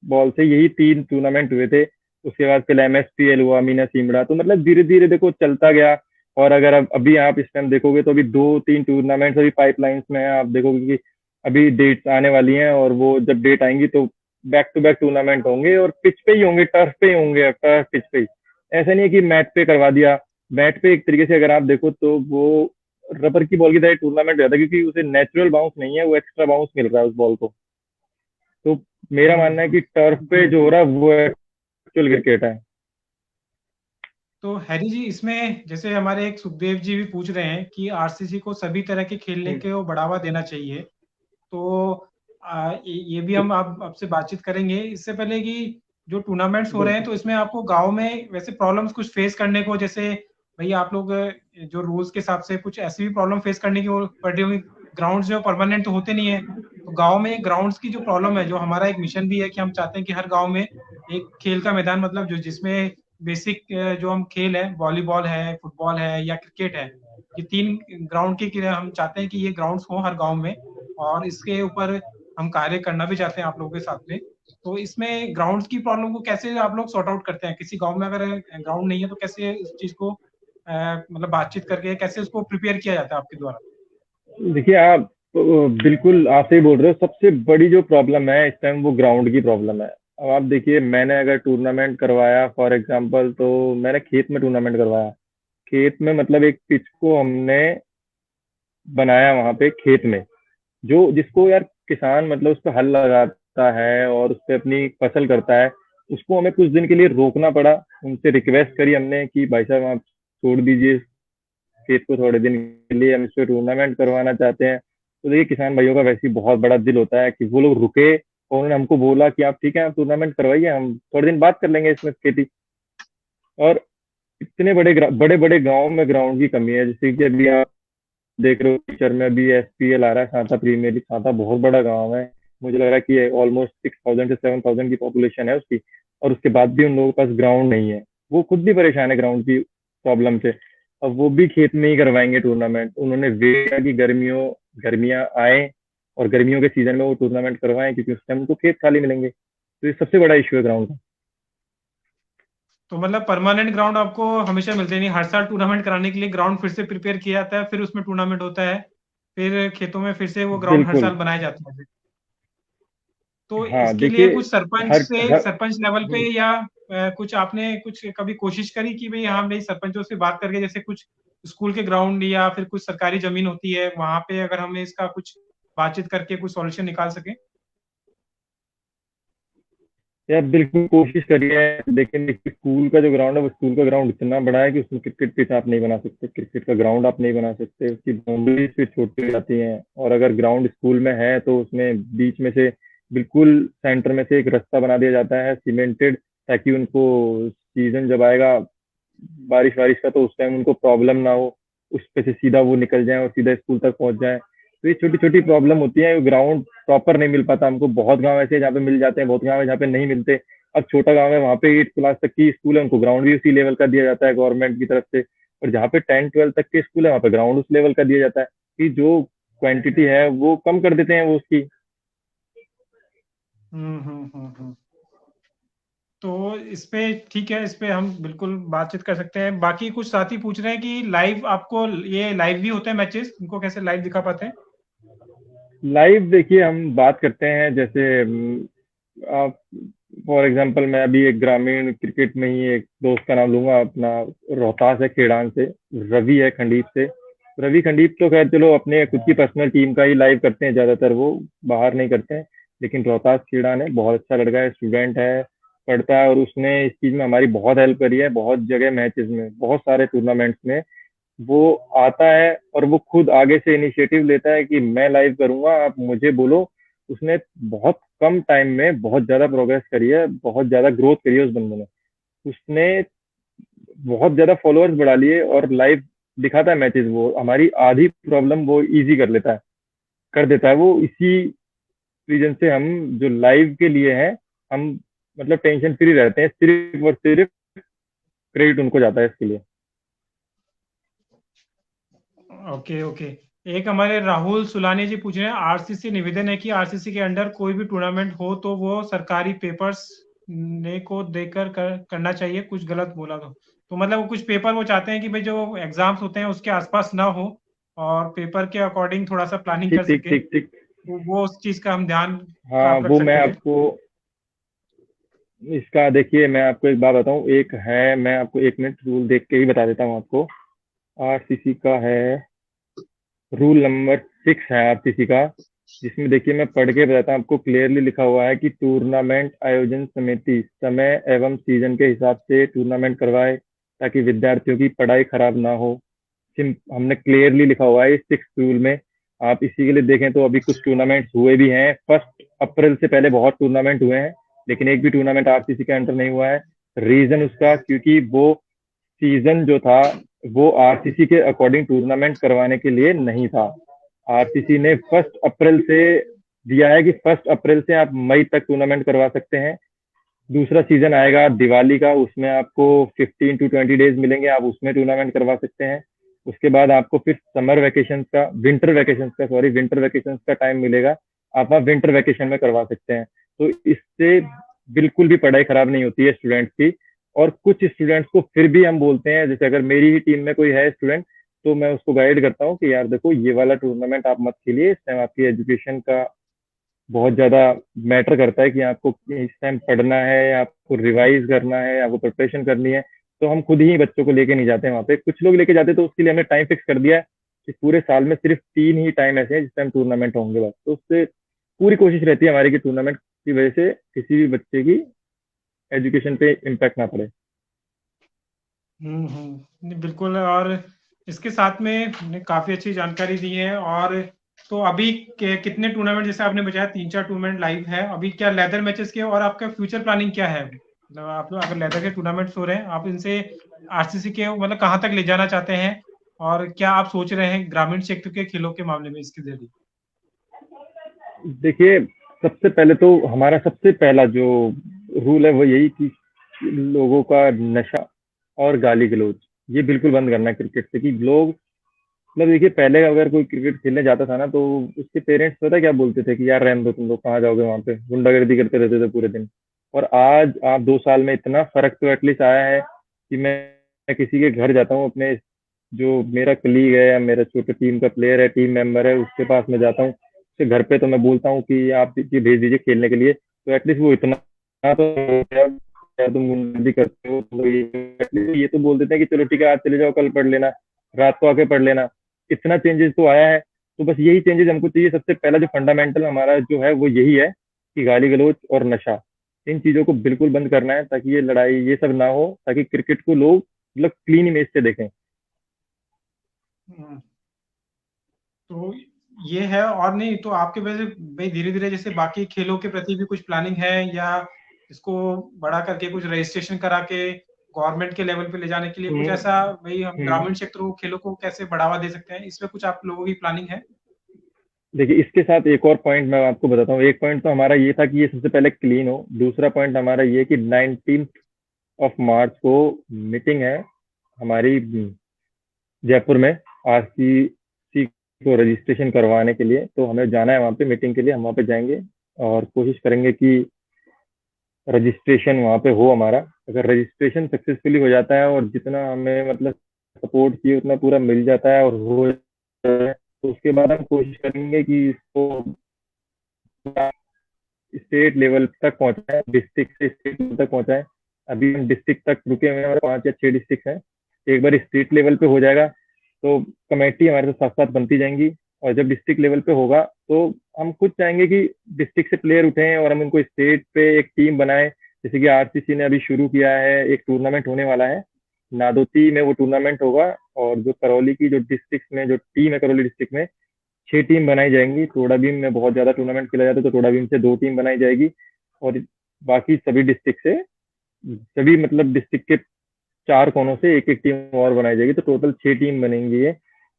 बॉल से, यही 3 टूर्नामेंट हुए थे। उसके बाद फिर एमएसपीएल हुआ, मीना सिमड़ा। तो मतलब धीरे धीरे देखो चलता गया। और अगर अब अभी आप इस टाइम देखोगे तो अभी 2-3 टूर्नामेंट्स अभी पाइपलाइंस में है, आप देखोगे कि अभी डेट्स आने वाली हैं और वो जब डेट आएंगी तो बैक टू बैक टूर्नामेंट होंगे और पिच पे ही होंगे, टर्फ पे ही होंगे, टर्फ पिच पे ही। ऐसा नहीं है कि मैट पे करवा दिया। मैट पे एक तरीके से अगर आप देखो तो वो रबर की बॉल की तरह टूर्नामेंट रहता है, क्योंकि उसे नेचुरल बाउंस नहीं है, वो एक्स्ट्रा बाउंस मिल रहा है उस बॉल को। तो मेरा मानना है कि टर्फ पे जो हो रहा है वो एक्चुअल क्रिकेट है। तो हैरी जी इसमें जैसे हमारे एक सुखदेव जी भी पूछ रहे हैं कि आरसीसी को सभी तरह के खेलने हम्म। को बढ़ावा देना चाहिए। तो ये भी हम आप आपसे बातचीत करेंगे इससे पहले कि जो टूर्नामेंट्स हो रहे हैं बिल्कुल। तो इसमें आपको गांव में वैसे प्रॉब्लम्स कुछ फेस करने को, जैसे भाई आप लोग जो रूल्स के हिसाब से कुछ ऐसी भी प्रॉब्लम फेस करने की पड़ रही होगी। ग्राउंड्स जो परमानेंट तो होते नहीं है, तो गांव में ग्राउंड्स की जो प्रॉब्लम है, जो हमारा एक मिशन भी है कि हम चाहते हैं कि हर गांव में एक खेल का मैदान, मतलब जो जिसमें बेसिक जो हम खेल है, वॉलीबॉल है, फुटबॉल है या क्रिकेट है, ये तीन ग्राउंड की हम चाहते हैं कि ये ग्राउंड्स हो हर गांव में। और इसके ऊपर हम कार्य करना भी चाहते हैं आप लोगों के साथ में। तो इसमें ग्राउंड की प्रॉब्लम को कैसे आप लोग सॉर्ट आउट करते हैं? किसी गांव में अगर ग्राउंड नहीं है तो कैसे इस चीज को मतलब बातचीत करके कैसे उसको प्रिपेयर किया जाता है आपके द्वारा? देखिए आप बिल्कुल आप सही बोल रहे हो। सबसे बड़ी जो प्रॉब्लम है इस टाइम वो ग्राउंड की प्रॉब्लम है। अब आप देखिए, मैंने अगर टूर्नामेंट करवाया फॉर एग्जांपल, तो मैंने खेत में टूर्नामेंट करवाया। खेत में मतलब एक पिच को हमने बनाया वहां पे खेत में, जो जिसको यार किसान मतलब उस पर हल लगाता है और उस पर अपनी फसल करता है, उसको हमें कुछ दिन के लिए रोकना पड़ा। उनसे रिक्वेस्ट करी हमने कि भाई साहब आप छोड़ दीजिए खेत को थोड़े दिन के लिए, हम इस पे टूर्नामेंट करवाना चाहते हैं। तो देखिए किसान भाइयों का वैसे ही बहुत बड़ा दिल होता है कि वो लोग रुके और उन्होंने हमको बोला कि आप ठीक है, आप टूर्नामेंट करवाइए, हम थोड़े दिन बात कर लेंगे इसमें खेती। और इतने बड़े बड़े गाँव में ग्राउंड की कमी है। जैसे कि अभी आप देख रहे हो पिक्चर में, अभी एसपीएल आ रहा है, सांता प्रीमियर लीग। सांता बहुत बड़ा गांव है, मुझे लग रहा है कि ऑलमोस्ट 6,000 से 7,000 की पॉपुलेशन है उसकी। और उसके बाद भी उन लोगों के पास ग्राउंड नहीं है। वो खुद भी परेशान है ग्राउंड की प्रॉब्लम से। अब वो भी खेत में ही करवाएंगे टूर्नामेंट। उन्होंने वेट किया कि गर्मियां आए और गर्मियों के सीजन में वो टूर्नामेंट करवाएं, क्योंकि उस टाइम उनको खेत खाली मिलेंगे। तो ये सबसे बड़ा इशू है ग्राउंड का। तो मतलब परमानेंट ग्राउंड आपको हमेशा मिलते नहीं, हर साल टूर्नामेंट कराने के लिए ग्राउंड फिर से प्रिपेयर किया जाता है, फिर उसमें टूर्नामेंट होता है, फिर खेतों में फिर से वो ग्राउंड हर बिल्कुल। साल बनाए जाते हैं। तो हाँ इसके लिए देखिए, कुछ सरपंच हर से, हर सरपंच लेवल पे या कुछ आपने कुछ कभी कोशिश करी कि भाई हाँ भाई सरपंचों से बात करके, जैसे कुछ स्कूल के ग्राउंड या फिर कुछ सरकारी जमीन होती है वहां पे अगर हमें इसका कुछ बातचीत करके कुछ सॉल्यूशन निकाल सके? यार बिल्कुल कोशिश करिए, लेकिन देखिए स्कूल का जो ग्राउंड है वो स्कूल का ग्राउंड इतना बड़ा है कि उसमें क्रिकेट पिच आप नहीं बना सकते, क्रिकेट का ग्राउंड आप नहीं बना सकते, उसकी बाउंड्रीज भी छोटी हो जाती हैं। और अगर ग्राउंड स्कूल में है तो उसमें बीच में से बिल्कुल सेंटर में से एक रास्ता बना दिया जाता है सीमेंटेड, ताकि उनको सीजन जब आएगा बारिश वारिश का तो उस टाइम उनको प्रॉब्लम ना हो, उस पे से सीधा वो निकल जाए और सीधा स्कूल तक पहुंच जाए। तो ये छोटी छोटी प्रॉब्लम होती है, ग्राउंड प्रॉपर नहीं मिल पाता हमको। बहुत गांव ऐसे हैं जहाँ पे मिल जाते हैं, बहुत गांव है जहाँ पे नहीं मिलते। अब छोटा गांव है वहाँ पे 8 क्लास तक की स्कूल है, उनको ग्राउंड भी उसी लेवल का दिया जाता है गवर्नमेंट की तरफ से। और जहाँ पे 10 12 तक के स्कूल है वहाँ पे ग्राउंड उस लेवल का दिया जाता है कि जो क्वांटिटी है वो कम कर देते हैं वो उसकी। हम्म। तो इस पे ठीक है, इस पे हम बिल्कुल बातचीत कर सकते हैं। बाकी कुछ साथी पूछ रहे हैं कि लाइव आपको ये लाइव भी होते हैं मैचेस, इनको कैसे लाइव दिखा पाते हैं? लाइव देखिए हम बात करते हैं जैसे आप फॉर एग्जांपल मैं अभी एक ग्रामीण क्रिकेट में ही एक दोस्त का नाम लूंगा अपना, रोहतास है खेड़ान से, रवि है खंडीप से। रवि खंडीप तो खैर चलो अपने खुद की पर्सनल टीम का ही लाइव करते हैं ज्यादातर, वो बाहर नहीं करते हैं। लेकिन रोहतास खेड़ान है, बहुत अच्छा लड़का है, स्टूडेंट है, पढ़ता है, और उसने इस चीज में हमारी बहुत हेल्प करी है। बहुत जगह मैचेस में, बहुत सारे टूर्नामेंट्स में वो आता है और वो खुद आगे से इनिशिएटिव लेता है कि मैं लाइव करूंगा, आप मुझे बोलो। उसने बहुत कम टाइम में बहुत ज्यादा प्रोग्रेस करी है, बहुत ज्यादा ग्रोथ करी है उस बंदे ने। उसने बहुत ज्यादा फॉलोअर्स बढ़ा लिए और लाइव दिखाता है मैचेस, वो हमारी आधी प्रॉब्लम वो इजी कर लेता है, कर देता है वो। इसी रीजन से हम जो लाइव के लिए हैं, हम मतलब टेंशन फ्री रहते हैं, सिर्फ और सिर्फ क्रेडिट उनको जाता है इसके लिए। Okay okay. एक हमारे राहुल सुलानी जी पूछ रहे हैं, आरसीसी निवेदन है कि आरसीसी के अंडर कोई भी टूर्नामेंट हो तो वो सरकारी पेपर्स ने को देकर करना चाहिए, कुछ गलत बोला तो मतलब वो कुछ पेपर वो चाहते हैं कि भाई जो एग्जाम्स होते हैं उसके आसपास ना हो और पेपर के अकॉर्डिंग थोड़ा सा प्लानिंग ठीक कर ठीक सके। ठीक ठीक। तो वो उस चीज का हम ध्यान हाँ आप रख वो मैं सकते हैं। आपको इसका देखिए, मैं आपको एक बात बताऊं, एक है, मैं आपको 1 मिनट रूल देख के ही बता देता हूँ आपको। आरसीसी का है, रूल नंबर 6 है आरसीसी का, जिसमें देखिए मैं पढ़ के बताता हूँ आपको। क्लियरली लिखा हुआ है कि टूर्नामेंट आयोजन समिति समय एवं सीजन के हिसाब से टूर्नामेंट करवाए ताकि विद्यार्थियों की पढ़ाई खराब ना हो। हमने क्लियरली लिखा हुआ है इस 6 रूल में। आप इसी के लिए देखें तो अभी कुछ टूर्नामेंट्स हुए भी हैं, 1 अप्रैल से पहले बहुत टूर्नामेंट हुए हैं, लेकिन एक भी टूर्नामेंट आरसीसी के अंडर नहीं हुआ है। रीजन उसका क्योंकि वो सीजन जो था वो आरसीसी के अकॉर्डिंग टूर्नामेंट करवाने के लिए नहीं था। आरसीसी ने 1 अप्रैल से दिया है कि 1 अप्रैल से आप मई तक टूर्नामेंट करवा सकते हैं। दूसरा सीजन आएगा दिवाली का, उसमें आपको 15 to 20 डेज मिलेंगे, आप उसमें टूर्नामेंट करवा सकते हैं। उसके बाद आपको फिर समर वैकेशन का, विंटर वैकेशन का टाइम मिलेगा, आप विंटर वैकेशन में करवा सकते हैं। तो इससे बिल्कुल भी पढ़ाई खराब नहीं होती है स्टूडेंट्स की। और कुछ स्टूडेंट्स को फिर भी हम बोलते हैं, जैसे अगर मेरी ही टीम में कोई है स्टूडेंट, तो मैं उसको गाइड करता हूँ कि यार देखो ये वाला टूर्नामेंट आप मत खेलिए, इस टाइम आपकी एजुकेशन का बहुत ज्यादा मैटर करता है कि आपको इस टाइम पढ़ना है, आपको रिवाइज करना है, आपको प्रिपरेशन करनी है। तो हम खुद ही बच्चों को लेके नहीं जाते वहाँ पे, कुछ लोग लेके जाते, तो उसके लिए हमने टाइम फिक्स कर दिया है कि पूरे साल में सिर्फ 3 ही टाइम ऐसे हैं जिस टाइम टूर्नामेंट होंगे बस। तो उससे पूरी कोशिश रहती है हमारी कि टूर्नामेंट की वजह से किसी भी बच्चे की एजुकेशन पे इम्पैक्ट ना पड़े। नहीं, बिल्कुल। और इसके साथ में ने काफी अच्छी जानकारी दी है। और तो अभी कितने टूर्नामेंट, जैसे आपने बताया 3 4 टूर्नामेंट लाइव है अभी, क्या लेदर मैचेस के, और आपका फ्यूचर प्लानिंग क्या है? मतलब आप लोग अगर लेदर के टूर्नामेंट्स हो रहे हैं, आप इनसे आरसीसी के मतलब कहाँ तक ले जाना चाहते हैं, और क्या आप सोच रहे हैं ग्रामीण क्षेत्र के खेलों के मामले में इसके जरिए? देखिए सबसे पहले तो हमारा सबसे पहला जो रूल है वो यही कि लोगों का नशा और गाली गलौज ये बिल्कुल बंद करना है क्रिकेट से। कि लोग, मतलब देखिए पहले अगर कोई क्रिकेट खेलने जाता था ना तो उसके पेरेंट्स पता क्या बोलते थे कि यार रहने दो, तुम लोग कहाँ जाओगे वहां पे, गुंडागर्दी करते रहते थे पूरे दिन। और आज आप 2 साल में इतना फर्क तो एटलीस्ट आया है कि मैं किसी के घर जाता हूँ, अपने जो मेरा कलीग है या मेरा छोटे टीम का प्लेयर है, टीम मेंबर है, उसके पास मैं जाता हूँ, उसके घर पे तो मैं बोलता हूँ कि आप ये भेज दीजिए खेलने के लिए। तो एटलीस्ट वो इतना तो यार, तुम गुंडागर्दी करते हो तो ये तो बोल देते हैं कि चलो ठीक है आज चले जाओ, कल पढ़ लेना, रात को आके पढ़ लेना। इतना चेंजेस तो आया है। तो बस यही चेंजेस हमको चाहिए। सबसे पहला जो फंडामेंटल हमारा जो है वो यही है कि गाली गलौज और नशा, इन चीजों को बिल्कुल बंद करना है ताकि ये लड़ाई ये सब ना हो, ताकि क्रिकेट को लोग मतलब क्लीन इमेज से देखें। हम्म, तो ये है। और नहीं तो आपके वजह भाई धीरे धीरे जैसे बाकी खेलों के प्रति भी कुछ प्लानिंग है, या इसको बड़ा करके कुछ रजिस्ट्रेशन करा के गवर्नमेंट के लेवल पे ले जाने के लिए कुछ हम्म, ऐसा, भाई हम हम्म। ग्रामीण क्षेत्रों को खेलों को कैसे बढ़ावा दे सकते हैं, इसमें कुछ आप लोगों की प्लानिंग है? देखिए, इसके साथ एक और पॉइंट मैं आपको बताता हूँ। एक पॉइंट तो हमारा ये था कि ये सबसे पहले क्लीन हो। दूसरा पॉइंट हमारा ये कि 19 मार्च को मीटिंग है हमारी जयपुर में, आरसीसी को रजिस्ट्रेशन करवाने के लिए। तो हमें जाना है वहाँ पे मीटिंग के लिए, हम वहाँ पे जाएंगे और कोशिश करेंगे कि रजिस्ट्रेशन वहाँ पे हो हमारा। अगर रजिस्ट्रेशन सक्सेसफुली हो जाता है और जितना हमें मतलब सपोर्ट चाहिए उतना पूरा मिल जाता है और हो जाता है, तो उसके बाद हम कोशिश करेंगे कि इसको स्टेट लेवल तक पहुंचाएं, डिस्ट्रिक्ट से स्टेट लेवल तक पहुंचाएं। अभी हम डिस्ट्रिक्ट तक रुके हुए हैं, हमारे 5 या 6 डिस्ट्रिक्ट हैं। एक बार स्टेट लेवल पे हो जाएगा तो कमेटी हमारे साथ साथ बनती जाएंगी। और जब डिस्ट्रिक्ट लेवल पे होगा तो हम खुद चाहेंगे कि डिस्ट्रिक्ट से प्लेयर उठें और हम इनको स्टेट पे एक टीम बनाएं। जैसे कि आरसीसी ने अभी शुरू किया है, एक टूर्नामेंट होने वाला है नादोती में, वो टूर्नामेंट होगा। और जो करौली की जो डिस्ट्रिक्ट में जो टीम है, करौली डिस्ट्रिक्ट में 6 टीम बनाई जाएंगी। टोडा भीम में बहुत ज्यादा टूर्नामेंट खेला जाता है, तो टोडा भीम से 2 टीम बनाई जाएगी। और बाकी सभी डिस्ट्रिक्ट से, सभी मतलब डिस्ट्रिक्ट के 4 कोनों से एक एक टीम और बनाई जाएगी। तो टोटल 6 टीम बनेंगी ये।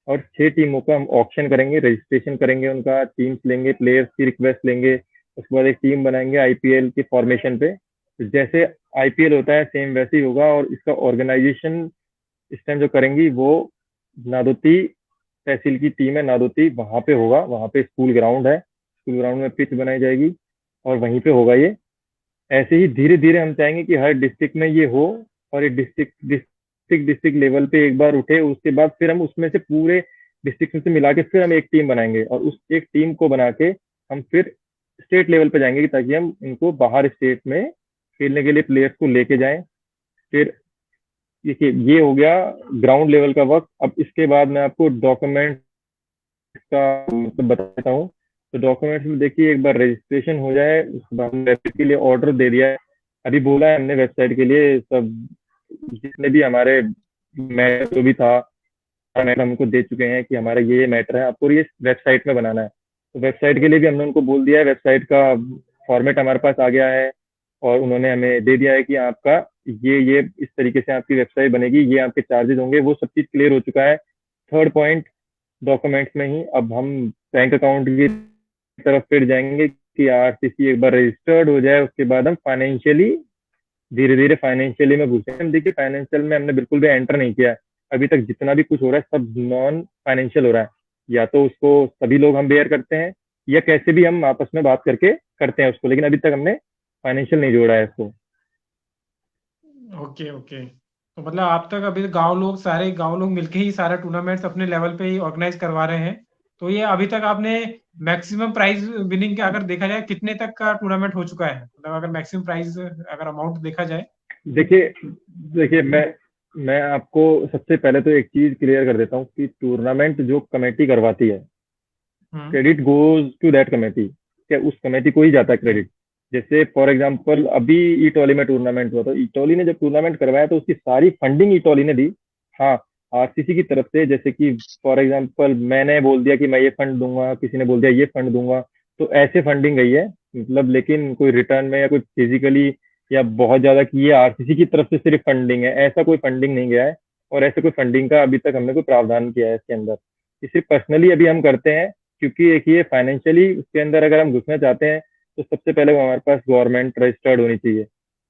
और 6 टीमों का हम ऑक्शन करेंगे, रजिस्ट्रेशन करेंगे, उनका टीम्स लेंगे, प्लेयर्स की रिक्वेस्ट लेंगे। उसके बाद एक टीम बनाएंगे आईपीएल के फॉर्मेशन पे। तो जैसे आईपीएल होता है सेम वैसे ही होगा। और इसका ऑर्गेनाइजेशन इस टाइम जो करेंगी वो नादोती तहसील की टीम है, नादोती, वहां पे होगा। वहां पे स्कूल ग्राउंड है, स्कूल ग्राउंड में पिच बनाई जाएगी और वहीं पे होगा ये। ऐसे ही धीरे धीरे हम चाहेंगे कि हर डिस्ट्रिक्ट में ये हो। और ये डिस्ट्रिक्ट डिस्ट्रिक्ट डिस्ट्रिक्ट लेवल पे एक बार उठे, उसके बाद फिर हम उसमें से पूरे डिस्ट्रिक्ट से मिला के फिर हम एक टीम बनाएंगे। और उस एक टीम को बना के हम फिर स्टेट लेवल पे जाएंगे ताकि हम इनको बाहर स्टेट में खेलने के लिए प्लेयर्स को लेके जाएं। फिर ये हो गया ग्राउंड लेवल का वर्क। अब इसके बाद मैं आपको डॉक्यूमेंट का मतलब बताता हूँ। तो डॉक्यूमेंट्स में देखिए, एक बार रजिस्ट्रेशन हो जाए उसके बाद हमने वेबसाइट के लिए ऑर्डर दे दिया है। अभी बोला है हमने वेबसाइट के लिए, सब जितने भी हमारे मैटर जो भी था मैटर हमको दे चुके हैं कि हमारा ये मैटर है, आपको ये वेबसाइट में बनाना है। तो वेबसाइट के लिए भी हमने उनको बोल दिया है, वेबसाइट का फॉर्मेट हमारे पास आ गया है। और उन्होंने हमें दे दिया है कि आपका ये इस तरीके से आपकी वेबसाइट बनेगी, ये आपके चार्जेस होंगे, वो सब चीज क्लियर हो चुका है। थर्ड पॉइंट, डॉक्यूमेंट्स में ही अब हम बैंक अकाउंट की तरफ फिर जाएंगे कि आरसीसी एक बार रजिस्टर्ड हो जाए, उसके बाद हम फाइनेंशियली धीरे धीरे फाइनेंशियली में घुसे। हम देखिए फाइनेंशियल में हमने बिल्कुल भी एंटर नहीं किया है अभी तक। जितना भी कुछ हो रहा है सब नॉन फाइनेंशियल हो रहा है। या तो उसको सभी लोग हम बेयर करते हैं या कैसे भी हम आपस में बात करके करते हैं उसको, लेकिन अभी तक हमने फाइनेंशियल नहीं जोड़ा है इसको। Okay okay. तो मतलब आप तक अभी गांव लोग, सारे गांव लोग मिलके ही सारा टूर्नामेंट्स अपने लेवल पे ही ऑर्गेनाइज करवा रहे हैं। तो ये अभी तक आपने मैक्सिमम प्राइज विनिंग का अगर देखा जाए कितने तक का टूर्नामेंट हो चुका है, मतलब अगर मैक्सिमम प्राइज अगर अमाउंट देखा जाए? देखिए देखिए मैं आपको सबसे पहले तो एक चीज क्लियर कर देता हूँ कि टूर्नामेंट जो कमेटी करवाती है, hmm. Credit goes to that committee. क्या उस कमेटी को ही जाता है क्रेडिट। जैसे फॉर एग्जांपल अभी इटोली में टूर्नामेंट हुआ, तो इटोली ने जब टूर्नामेंट करवाया तो उसकी सारी फंडिंग इटोली ने दी। हाँ, आरसीसी की तरफ से जैसे कि फॉर एग्जांपल मैंने बोल दिया कि मैं ये फंड दूंगा, किसी ने बोल दिया ये फंड दूंगा, तो ऐसे फंडिंग गई है। मतलब लेकिन कोई रिटर्न में या कोई फिजिकली या बहुत ज्यादा कि ये आरसीसी की तरफ से सिर्फ फंडिंग है, ऐसा कोई फंडिंग नहीं गया है। और ऐसे कोई फंडिंग का अभी तक हमने कोई प्रावधान किया है इसके अंदर। ये सिर्फ पर्सनली अभी हम करते हैं क्योंकि एक ये फाइनेंशियली उसके अंदर अगर हम घुसना चाहते हैं तो सबसे पहले वो हमारे पास गवर्नमेंट रजिस्टर्ड होनी चाहिए।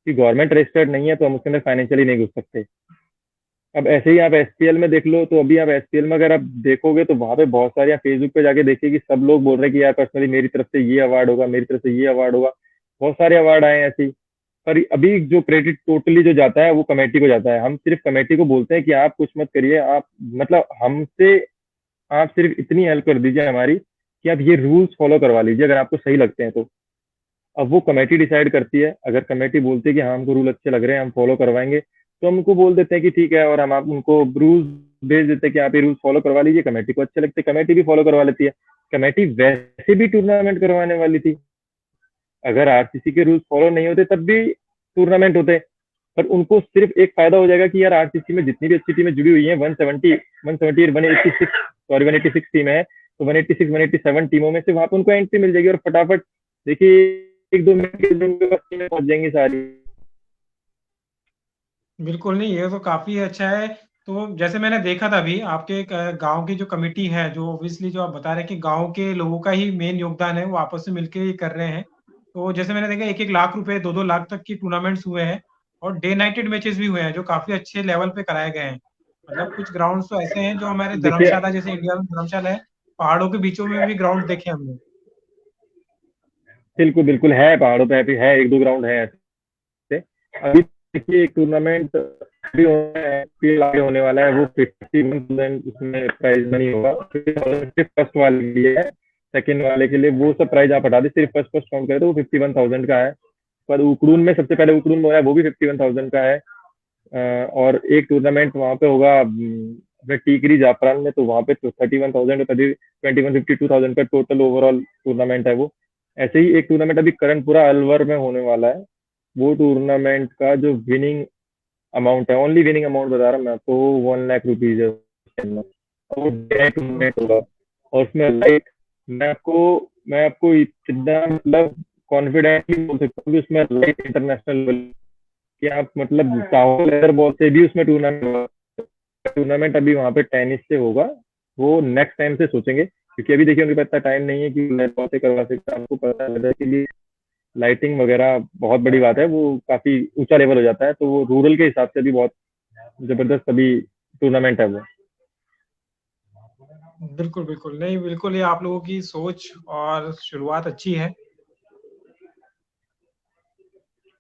कि गवर्नमेंट रजिस्टर्ड नहीं है तो हम उसके अंदर फाइनेंशियली नहीं घुस सकते। अब ऐसे ही आप एसपीएल में देख लो, तो अभी आप एसपीएल में अगर आप देखोगे तो वहां पे बहुत सारे, आप फेसबुक पे जाके देखिए कि सब लोग बोल रहे हैं कि यार पर्सनली मेरी तरफ से ये अवार्ड होगा, मेरी तरफ से ये अवार्ड होगा। बहुत सारे अवार्ड आए हैं ऐसे ही। पर अभी जो क्रेडिट टोटली जो जाता है वो कमेटी को जाता है। हम सिर्फ कमेटी को बोलते हैं कि आप कुछ मत करिए, आप मतलब हमसे आप सिर्फ इतनी हेल्प कर दीजिए हमारी कि आप ये रूल्स फॉलो करवा लीजिए अगर आपको सही लगते हैं तो। अब वो कमेटी डिसाइड करती है। अगर कमेटी बोलती है कि हाँ हमको रूल अच्छे लग रहे हैं, हम फॉलो करवाएंगे, तो हम उनको बोल देते हैं कि ठीक है। और हम आप उनको रूल्स भेज देते हैं कि आप ये रूल्स फॉलो करवा लीजिए। कमेटी को अच्छे लगते हैं, कमेटी भी फॉलो करवा लेती है। कमेटी वैसे भी टूर्नामेंट करवाने वाली थी। अगर आरसीसी के रूल्स फॉलो नहीं होते तब भी टूर्नामेंट होते। पर उनको सिर्फ एक फायदा हो जाएगा कि यार आरसीसी में जितनी भी अच्छी टीमें जुड़ी हुई हैं 170 176 सॉरी 186 टीम है, तो 186 187 टीमों में से वहां पे उनको एंट्री मिल जाएगी और फटाफट देखिए 1-2 मिनट के अंदर उनके पास टीमें पहुंच जाएंगी सारी। बिल्कुल नहीं, ये तो काफी अच्छा है। तो जैसे मैंने देखा था अभी आपके गांव की जो कमेटी है, जो ऑब्वियसली जो आप बता रहे हैं कि गांव के लोगों का ही मेन योगदान है, वो आपस में मिलकर ही कर रहे हैं। तो जैसे मैंने देखा 1-1 लाख रुपए 2-2 लाख तक की टूर्नामेंट्स हुए हैं, और डे नाइटेड मैचेस भी हुए हैं जो काफी अच्छे लेवल पे कराए गए हैं। मतलब कुछ ग्राउंड्स तो ऐसे हैं जो हमारे देखिए धर्मशाला, जैसे इंडिया में धर्मशाला है, पहाड़ों के बीचों में भी ग्राउंड देखे हमने। बिल्कुल बिल्कुल है, पहाड़ों पे भी है, 1-2 ग्राउंड है ऐसे। अभी देखिए एक टूर्नामेंट भी होने वाला है, वो 51,000 उसमें प्राइज मनी होगा। सिर्फ फर्स्ट वाले के लिए है, सेकंड वाले के लिए वो सब प्राइज आप हटा दे, सिर्फ फर्स्ट फर्स्ट काउंट करें तो वो 51,000 का है। पर उकड़ून में सबसे पहले उकड़ून में हो रहा है, वो भी 51,000 का है। और एक टूर्नामेंट वहां पे होगा अपने टीकरी जाफरान में, तो वहां पे तो 31,000 करीब 21-52,000 का टोटल ओवरऑल टूर्नामेंट है वो। ऐसे ही एक टूर्नामेंट अभी करणपुरा अलवर में होने वाला है। वो टूर्नामेंट का जो विनिंग अमाउंट है, ओनली विनिंग अमाउंट बता रहा हूँ मैं आपको, 1 लाख रुपीज है उसके अंदर। और वो डे टूर्नामेंट होगा, और उसमें लाइक मैं आपको इतना मतलब कॉन्फिडेंटली बोल सकता हूँ कि उसमें लाइट इंटरनेशनल लेवल कि आप मतलब टाउन लेदर बॉल से भी उसमें टूर्नामेंट अभी वहां पे टेनिस से होगा। वो नेक्स्ट टाइम से सोचेंगे, क्योंकि अभी देखिए उनके पास इतना टाइम नहीं है कि लेदर बॉल से करवा सकते हैं। आपको पता है लेदर के लिए लाइटिंग वगैरह बहुत बड़ी बात है, वो काफी ऊंचा लेवल हो जाता है, तो वो रूरल के हिसाब से भी बहुत जबरदस्त अभी टूर्नामेंट है वो। बिल्कुल बिल्कुल नहीं, बिल्कुल ये आप लोगों की सोच और शुरुआत अच्छी है।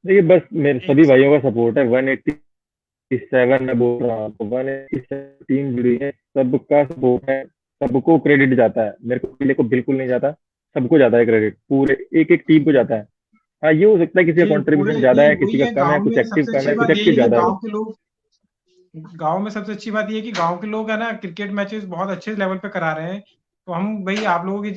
देखिए बस मेरे एक सभी भाइयों का सपोर्ट है। 187 मैं बोल रहा हूँ आपको, 187 टीम जुड़ी है, सबका सपोर्ट है। सबको क्रेडिट जाता है, मेरे को अकेले को बिल्कुल नहीं जाता। सबको जाता है क्रेडिट, पूरे एक एक टीम को जाता है। हाँ ये हो सकता है किसी का जी, पूरे कंट्रीब्यूशन ज्यादा नहीं, है, किसी वही का है कम है, गांव कुछ में एक्टिव सबसे कम अच्छी है, कुछ बात यही एक्टिव है कि ज्यादा है गांव बस। के लोग, गांव में सबसे अच्छी बात ये है कि गांव के लोग है ना, क्रिकेट मैचेस बहुत अच्छे लेवल पे करा रहे हैं। तो हम भाई आप लोगों की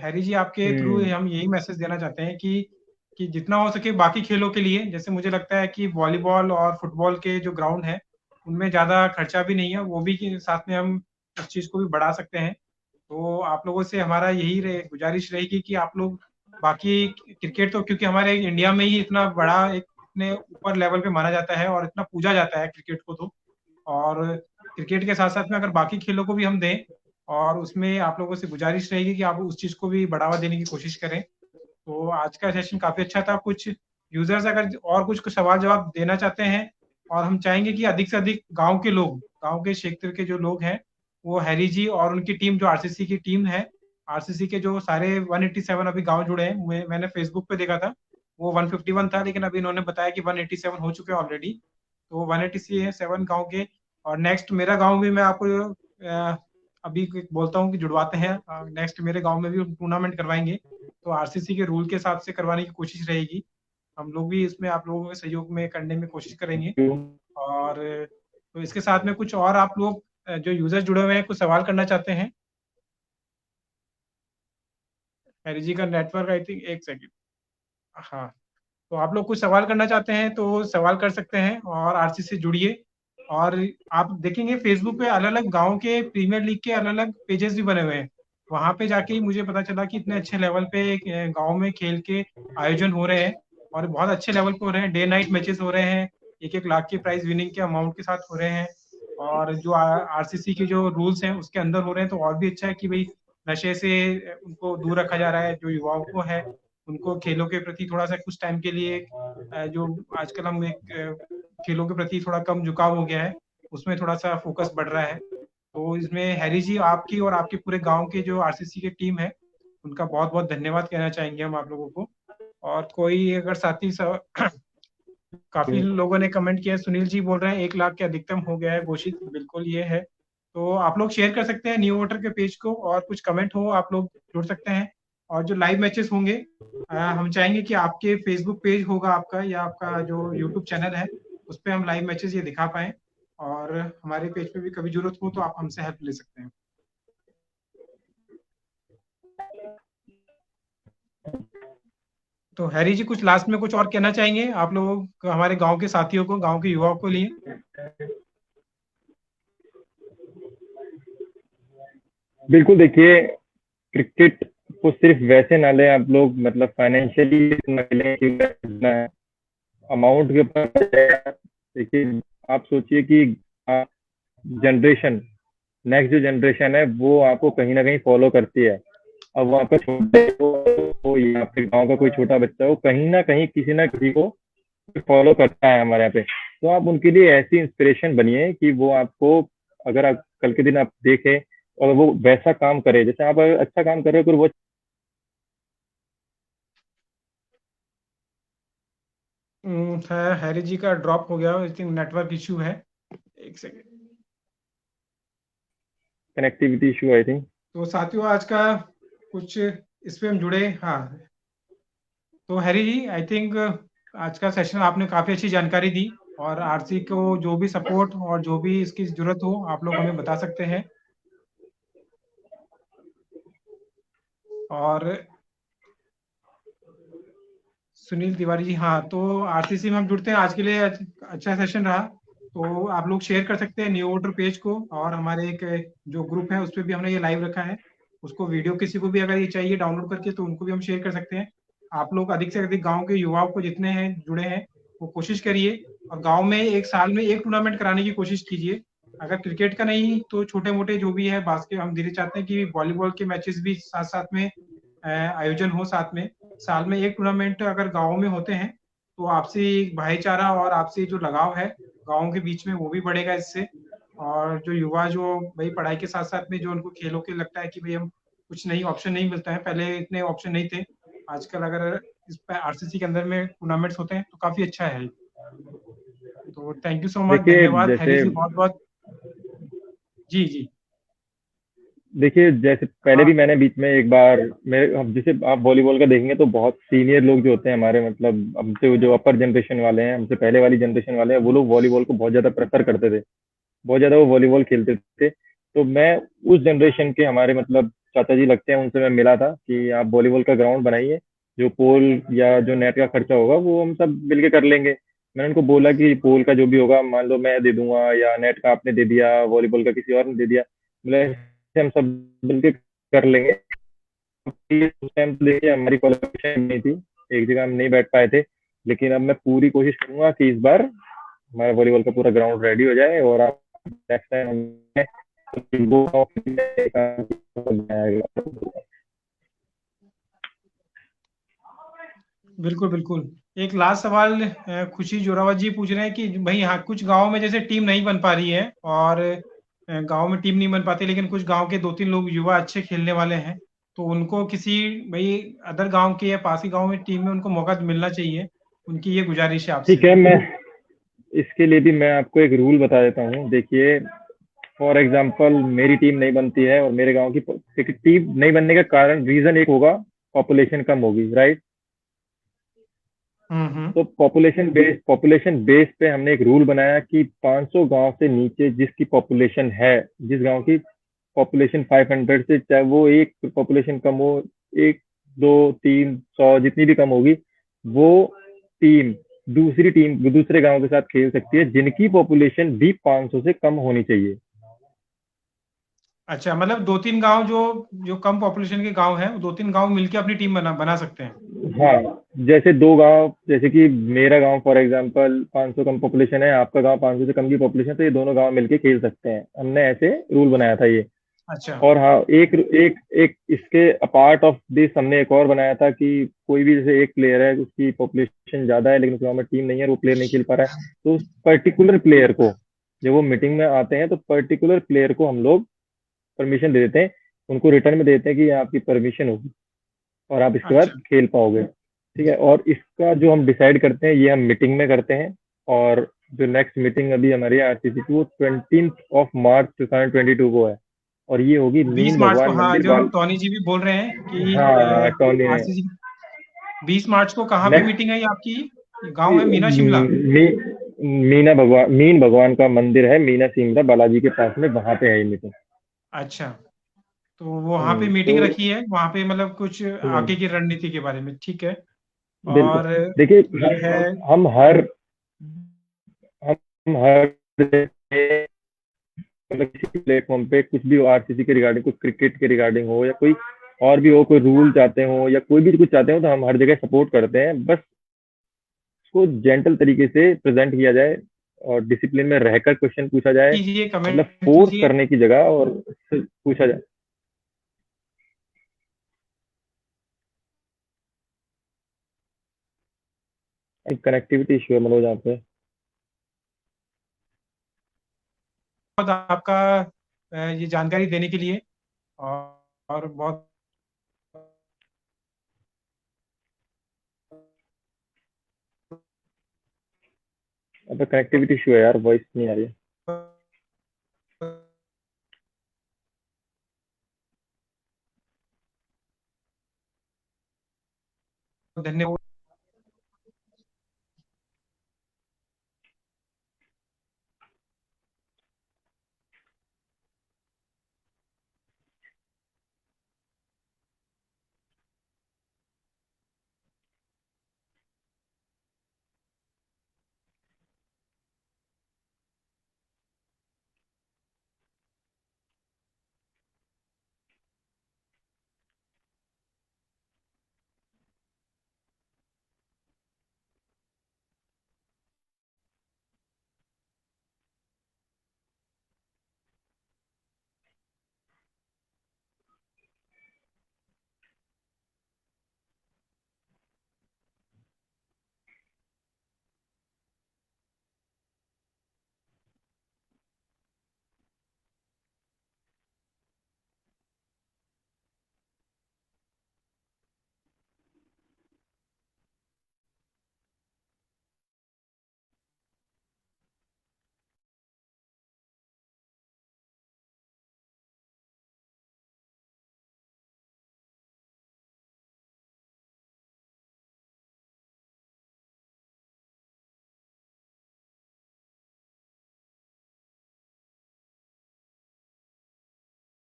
हैरी जी आपके थ्रू हम्म। हम यही मैसेज देना चाहते हैं कि जितना हो सके बाकी खेलों के लिए, जैसे मुझे लगता है कि वॉलीबॉल और फुटबॉल के जो ग्राउंड है उनमें ज्यादा खर्चा भी नहीं है, वो भी साथ में हम उस चीज को भी बढ़ा सकते हैं। तो आप लोगों से हमारा यही गुजारिश रहेगी कि आप लोग बाकी क्रिकेट, तो क्योंकि हमारे इंडिया में ही इतना बड़ा एक इतने ऊपर लेवल पे माना जाता है और इतना पूजा जाता है क्रिकेट को, तो और क्रिकेट के साथ साथ में अगर बाकी खेलों को भी हम दें, और उसमें आप लोगों से गुजारिश रहेगी कि आप उस चीज को भी बढ़ावा देने की कोशिश करें। तो आज का सेशन काफी अच्छा था। कुछ यूजर्स अगर और कुछ सवाल जवाब देना चाहते हैं, और हम चाहेंगे कि अधिक से अधिक गांव के लोग, गांव के क्षेत्र के जो लोग हैं, वो हैरी जी और उनकी टीम जो आरसीसी की टीम है, आरसीसी के जो सारे 187 अभी गांव जुड़े हैं, मैंने फेसबुक पे देखा था वो 151 था, लेकिन अभी इन्होंने बताया कि 187 हो चुके हैं ऑलरेडी। तो 187 गांव के, और नेक्स्ट मेरा गांव भी मैं आपको अभी बोलता हूँ कि जुड़वाते हैं। नेक्स्ट मेरे गांव में भी टूर्नामेंट करवाएंगे, तो आरसीसी के रूल के हिसाब से करवाने की कोशिश रहेगी। हम लोग भी इसमें आप लोगों के सहयोग में करने में कोशिश करेंगे। और तो इसके साथ में कुछ और आप लोग जो यूजर्स जुड़े हुए हैं कुछ सवाल करना चाहते हैं? हैरी जी का नेटवर्क आई थिंक, एक सेकेंड। हाँ, तो आप लोग कुछ सवाल करना चाहते हैं तो सवाल कर सकते हैं, और आरसीसी से जुड़िए। और आप देखेंगे फेसबुक पे अलग अलग गांव के प्रीमियर लीग के अलग अलग पेजेस भी बने हुए हैं। वहां पे जाके ही मुझे पता चला कि इतने अच्छे लेवल पे गांव में खेल के आयोजन हो रहे हैं, और बहुत अच्छे लेवल पे हो रहे हैं, डे नाइट मैचेस हो रहे हैं, 1-1 लाख के प्राइज विनिंग के अमाउंट के साथ हो रहे हैं। और जो आरसीसी के जो रूल्स हैं उसके अंदर हो रहे हैं, तो और भी अच्छा है कि भाई नशे से उनको दूर रखा जा रहा है, जो युवाओं को है उनको खेलों के प्रति थोड़ा सा कुछ टाइम के लिए जो आजकल हम एक खेलों के प्रति थोड़ा कम झुकाव हो गया है, उसमें थोड़ा सा फोकस बढ़ रहा है। तो इसमें हैरी जी आपकी और आपके पूरे गांव के जो आरसीसी की टीम है उनका बहुत बहुत धन्यवाद कहना चाहेंगे हम आप लोगों को। और कोई अगर साथी काफी लोगों ने कमेंट किया है, सुनील जी बोल रहे हैं 1 लाख के अधिकतम हो गया है घोषित, बिल्कुल ये है। तो आप लोग शेयर कर सकते हैं न्यू वोटर के पेज को, और कुछ कमेंट हो आप लोग जुड़ सकते हैं। और जो लाइव मैचेस होंगे, हम चाहेंगे कि आपके फेसबुक पेज होगा आपका, या आपका जो यूट्यूब चैनल है, उस पर हम लाइव मैचेस ये दिखा पाएं। और हमारे पेज पे भी कभी जरूरत हो तो आप हमसे हेल्प ले सकते हैं। तो हैरी जी कुछ लास्ट में कुछ और कहना चाहेंगे आप लोगों को, हमारे गांव के साथियों को, गांव के युवाओं को लिए? बिल्कुल, देखिए क्रिकेट को सिर्फ वैसे ना ले आप लोग, मतलब फाइनेंशियली ना लें कि अमाउंट के ऊपर। देखिए, आप सोचिए कि जनरेशन, नेक्स्ट जो जनरेशन है वो आपको कहीं ना कहीं फॉलो करती है। अब वहाँ पे छोटे हो या फिर गांव का कोई छोटा बच्चा हो, कहीं ना किसी को फॉलो करता है हमारे यहाँ पे। तो आप उनके लिए ऐसी इंस्पिरेशन बनिए कि वो आपको, अगर आप कल के दिन आप देखें और वो वैसा काम करे जैसे आप अच्छा काम कर रहे हो, फिर वो हैरी जी का ड्रॉप हो गया, आई थिंक नेटवर्क इश्यू है। एक second. Connectivity issue I think. तो साथियों आज का कुछ इस पे हम जुड़े, हाँ। तो हैरी जी आई थिंक आज का सेशन आपने काफ़ी अच्छी जानकारी दी, और आरसी को जो भी सपोर्ट और जो भी इसकी ज़रूरत हो आप लोग हमें बता सकते हैं। और सुनील तिवारी जी, हाँ, तो आरसीसी में हम जुड़ते हैं। आज के लिए अच्छा सेशन रहा। तो आप लोग शेयर कर सकते हैं न्यू वोटर पेज को, और हमारे एक जो ग्रुप है उस पर भी हमने ये लाइव रखा है, उसको वीडियो किसी को भी अगर ये चाहिए डाउनलोड करके तो उनको भी हम शेयर कर सकते हैं। आप लोग अधिक से अधिक गांव के युवाओं को जितने हैं जुड़े हैं वो कोशिश करिए, और गांव में एक साल में एक टूर्नामेंट कराने की कोशिश कीजिए। अगर क्रिकेट का नहीं तो छोटे मोटे जो भी है बास्केट, हम धीरे चाहते हैं कि वॉलीबॉल के मैचेस भी साथ साथ में आयोजन हो साथ में। साल में एक टूर्नामेंट अगर गाँव में होते हैं तो आपसी भाईचारा और आपसी जो लगाव है गाँव के बीच में वो भी बढ़ेगा इससे। और जो युवा जो भाई पढ़ाई के साथ साथ में जो उनको खेलों के लगता है कि भाई हम कुछ नई ऑप्शन नहीं मिलता है, पहले इतने ऑप्शन नहीं थे, आजकल अगर इस पे आरसीसी के अंदर में टूर्नामेंट्स होते हैं तो काफी अच्छा है। तो थैंक यू सो मच, देखिए धन्यवाद हैरी जैसे जी, बहुत बहुत। जी जी। देखिए जैसे पहले हाँ। भी मैंने बीच में एक बार, मेरे अब जैसे आप वॉलीबॉल का देखेंगे तो बहुत सीनियर लोग जो होते हैं हमारे, मतलब हमसे जो अपर जनरेशन वाले हैं, हमसे पहले वाली जनरेशन वाले हैं, वो लोग वॉलीबॉल को बहुत ज्यादा प्रेफर करते थे, बहुत ज्यादा वो वॉलीबॉल खेलते थे। तो मैं उस जनरेशन के, हमारे मतलब चाचा जी लगते हैं, उनसे मैं मिला था कि आप वॉलीबॉल का ग्राउंड बनाइए, जो पोल या जो नेट का खर्चा होगा वो हम सब मिलके कर लेंगे। मैंने उनको बोला कि पोल का जो भी होगा मान लो मैं दे दूंगा, या नेट का आपने दे दिया, वॉलीबॉल का किसी और ने दे दिया, बोले ऐसे हम सब मिलके कर लेंगे। उस टाइम तो देखिए हमारी क्वालिफिकेशन नहीं थी, एक जगह हम नहीं बैठ पाए थे। लेकिन अब मैं पूरी कोशिश करूंगा कि इस बार हमारा वॉलीबॉल का पूरा ग्राउंड रेडी हो जाए, और आप नेक्स्ट टाइम बिल्कुल बिल्कुल। एक लास्ट सवाल खुशी जोरावर जी पूछ रहे हैं कि भाई हाँ, कुछ गांव में जैसे टीम नहीं बन पा रही है, और गांव में टीम नहीं बन पाती, लेकिन कुछ गांव के दो तीन लोग युवा अच्छे खेलने वाले हैं, तो उनको किसी भाई अदर गांव के या पास ही गांव में टीम में उनको मौका मिलना चाहिए। उनकी ये गुजारिश है ठीक आपसे। है, मैं इसके लिए भी मैं आपको एक रूल बता देता हूँ। देखिए, फॉर एग्जाम्पल मेरी टीम नहीं बनती है और मेरे गांव की टीम नहीं बनने का कारण, रीजन एक होगा, पॉपुलेशन कम होगी, राइट। हम्म। तो पॉपुलेशन बेस पे हमने एक रूल बनाया कि 500 गांव से नीचे जिसकी पॉपुलेशन है, जिस गांव की पॉपुलेशन 500 से, चाहे वो एक पॉपुलेशन कम हो, एक दो तीन सौ जितनी भी कम होगी, वो टीम दूसरे गांव के साथ खेल सकती है जिनकी पॉपुलेशन भी 500 से कम होनी चाहिए। अच्छा, मतलब दो तीन गांव जो जो कम पॉपुलेशन के गांव हैं, वो दो तीन गांव मिलके अपनी टीम बना बना सकते हैं। हाँ, जैसे दो गांव, जैसे कि मेरा गांव फॉर एग्जांपल 500 कम पॉपुलेशन है, आपका गांव 500 से कम की पॉपुलेशन है, तो ये दोनों गांव मिलके खेल सकते हैं। हमने ऐसे रूल बनाया था ये। अच्छा। और हाँ, एक एक एक इसके अपार्ट ऑफ दिस हमने एक और बनाया था कि कोई भी जैसे एक प्लेयर है, उसकी पॉपुलेशन ज्यादा है लेकिन उस गांव में टीम नहीं है, वो प्लेयर नहीं खेल पा रहा है, तो उस पर्टिकुलर प्लेयर को, जब वो मीटिंग में आते हैं तो पर्टिकुलर प्लेयर को हम लोग परमिशन दे देते हैं, उनको रिटर्न में देते हैं कि ये आपकी परमिशन होगी और आप इसके बाद अच्छा। खेल पाओगे। ठीक है, और इसका जो हम डिसाइड करते हैं ये हम मीटिंग में करते हैं। और जो नेक्स्ट मीटिंग अभी हमारी आरसीसी की, वो 20 मार्च 2022 को है, और ये होगी 20 मीन मार्च को, भगवान हाँ, मंदिर जो बाल। टॉनी जी भी बोल रहे हैं कि हाँ टोनी ने। आरसीसी 20 मार्च को कहाँ पे नेक्स्ट मीटिंग है ये आपकी? ये गांव है मीना शिमला? मीन भगवान का मंदिर है, मीना सिमरा बालाजी के पास में, वहां पे है ये मीटिंग। अच्छा, तो वहाँ पे मीटिंग तो रखी है, वहाँ पे मतलब कुछ आगे की रणनीति के बारे में, ठीक है। बिल्कुल। और देखिए, ये है। हम हर हम हर जगह, मतलब किसी भी प्लेटफॉर्म पे कुछ भी आरसीसी के रिगार्डिंग, कुछ क्रिकेट के रिगार्डिंग हो या कोई और भी हो, कोई रूल चाहते हो या कोई भी कुछ चाहते हो, तो हम हर जगह सपोर्ट करते हैं। बस उसको जेंटल तरीके से प्रेजेंट किया जाए और डिसिप्लिन में रहकर क्वेश्चन पूछा जाए, कीजिए, मतलब कमेंट फोर्स कीजिए। करने की जगह और पूछा जाए। एक कनेक्टिविटी इशू है मनोज यहाँ पे। बहुत आपका ये जानकारी देने के लिए। और बहुत अब कनेक्टिविटी इशू है यार, वॉइस नहीं आ रही है। धन्यवाद।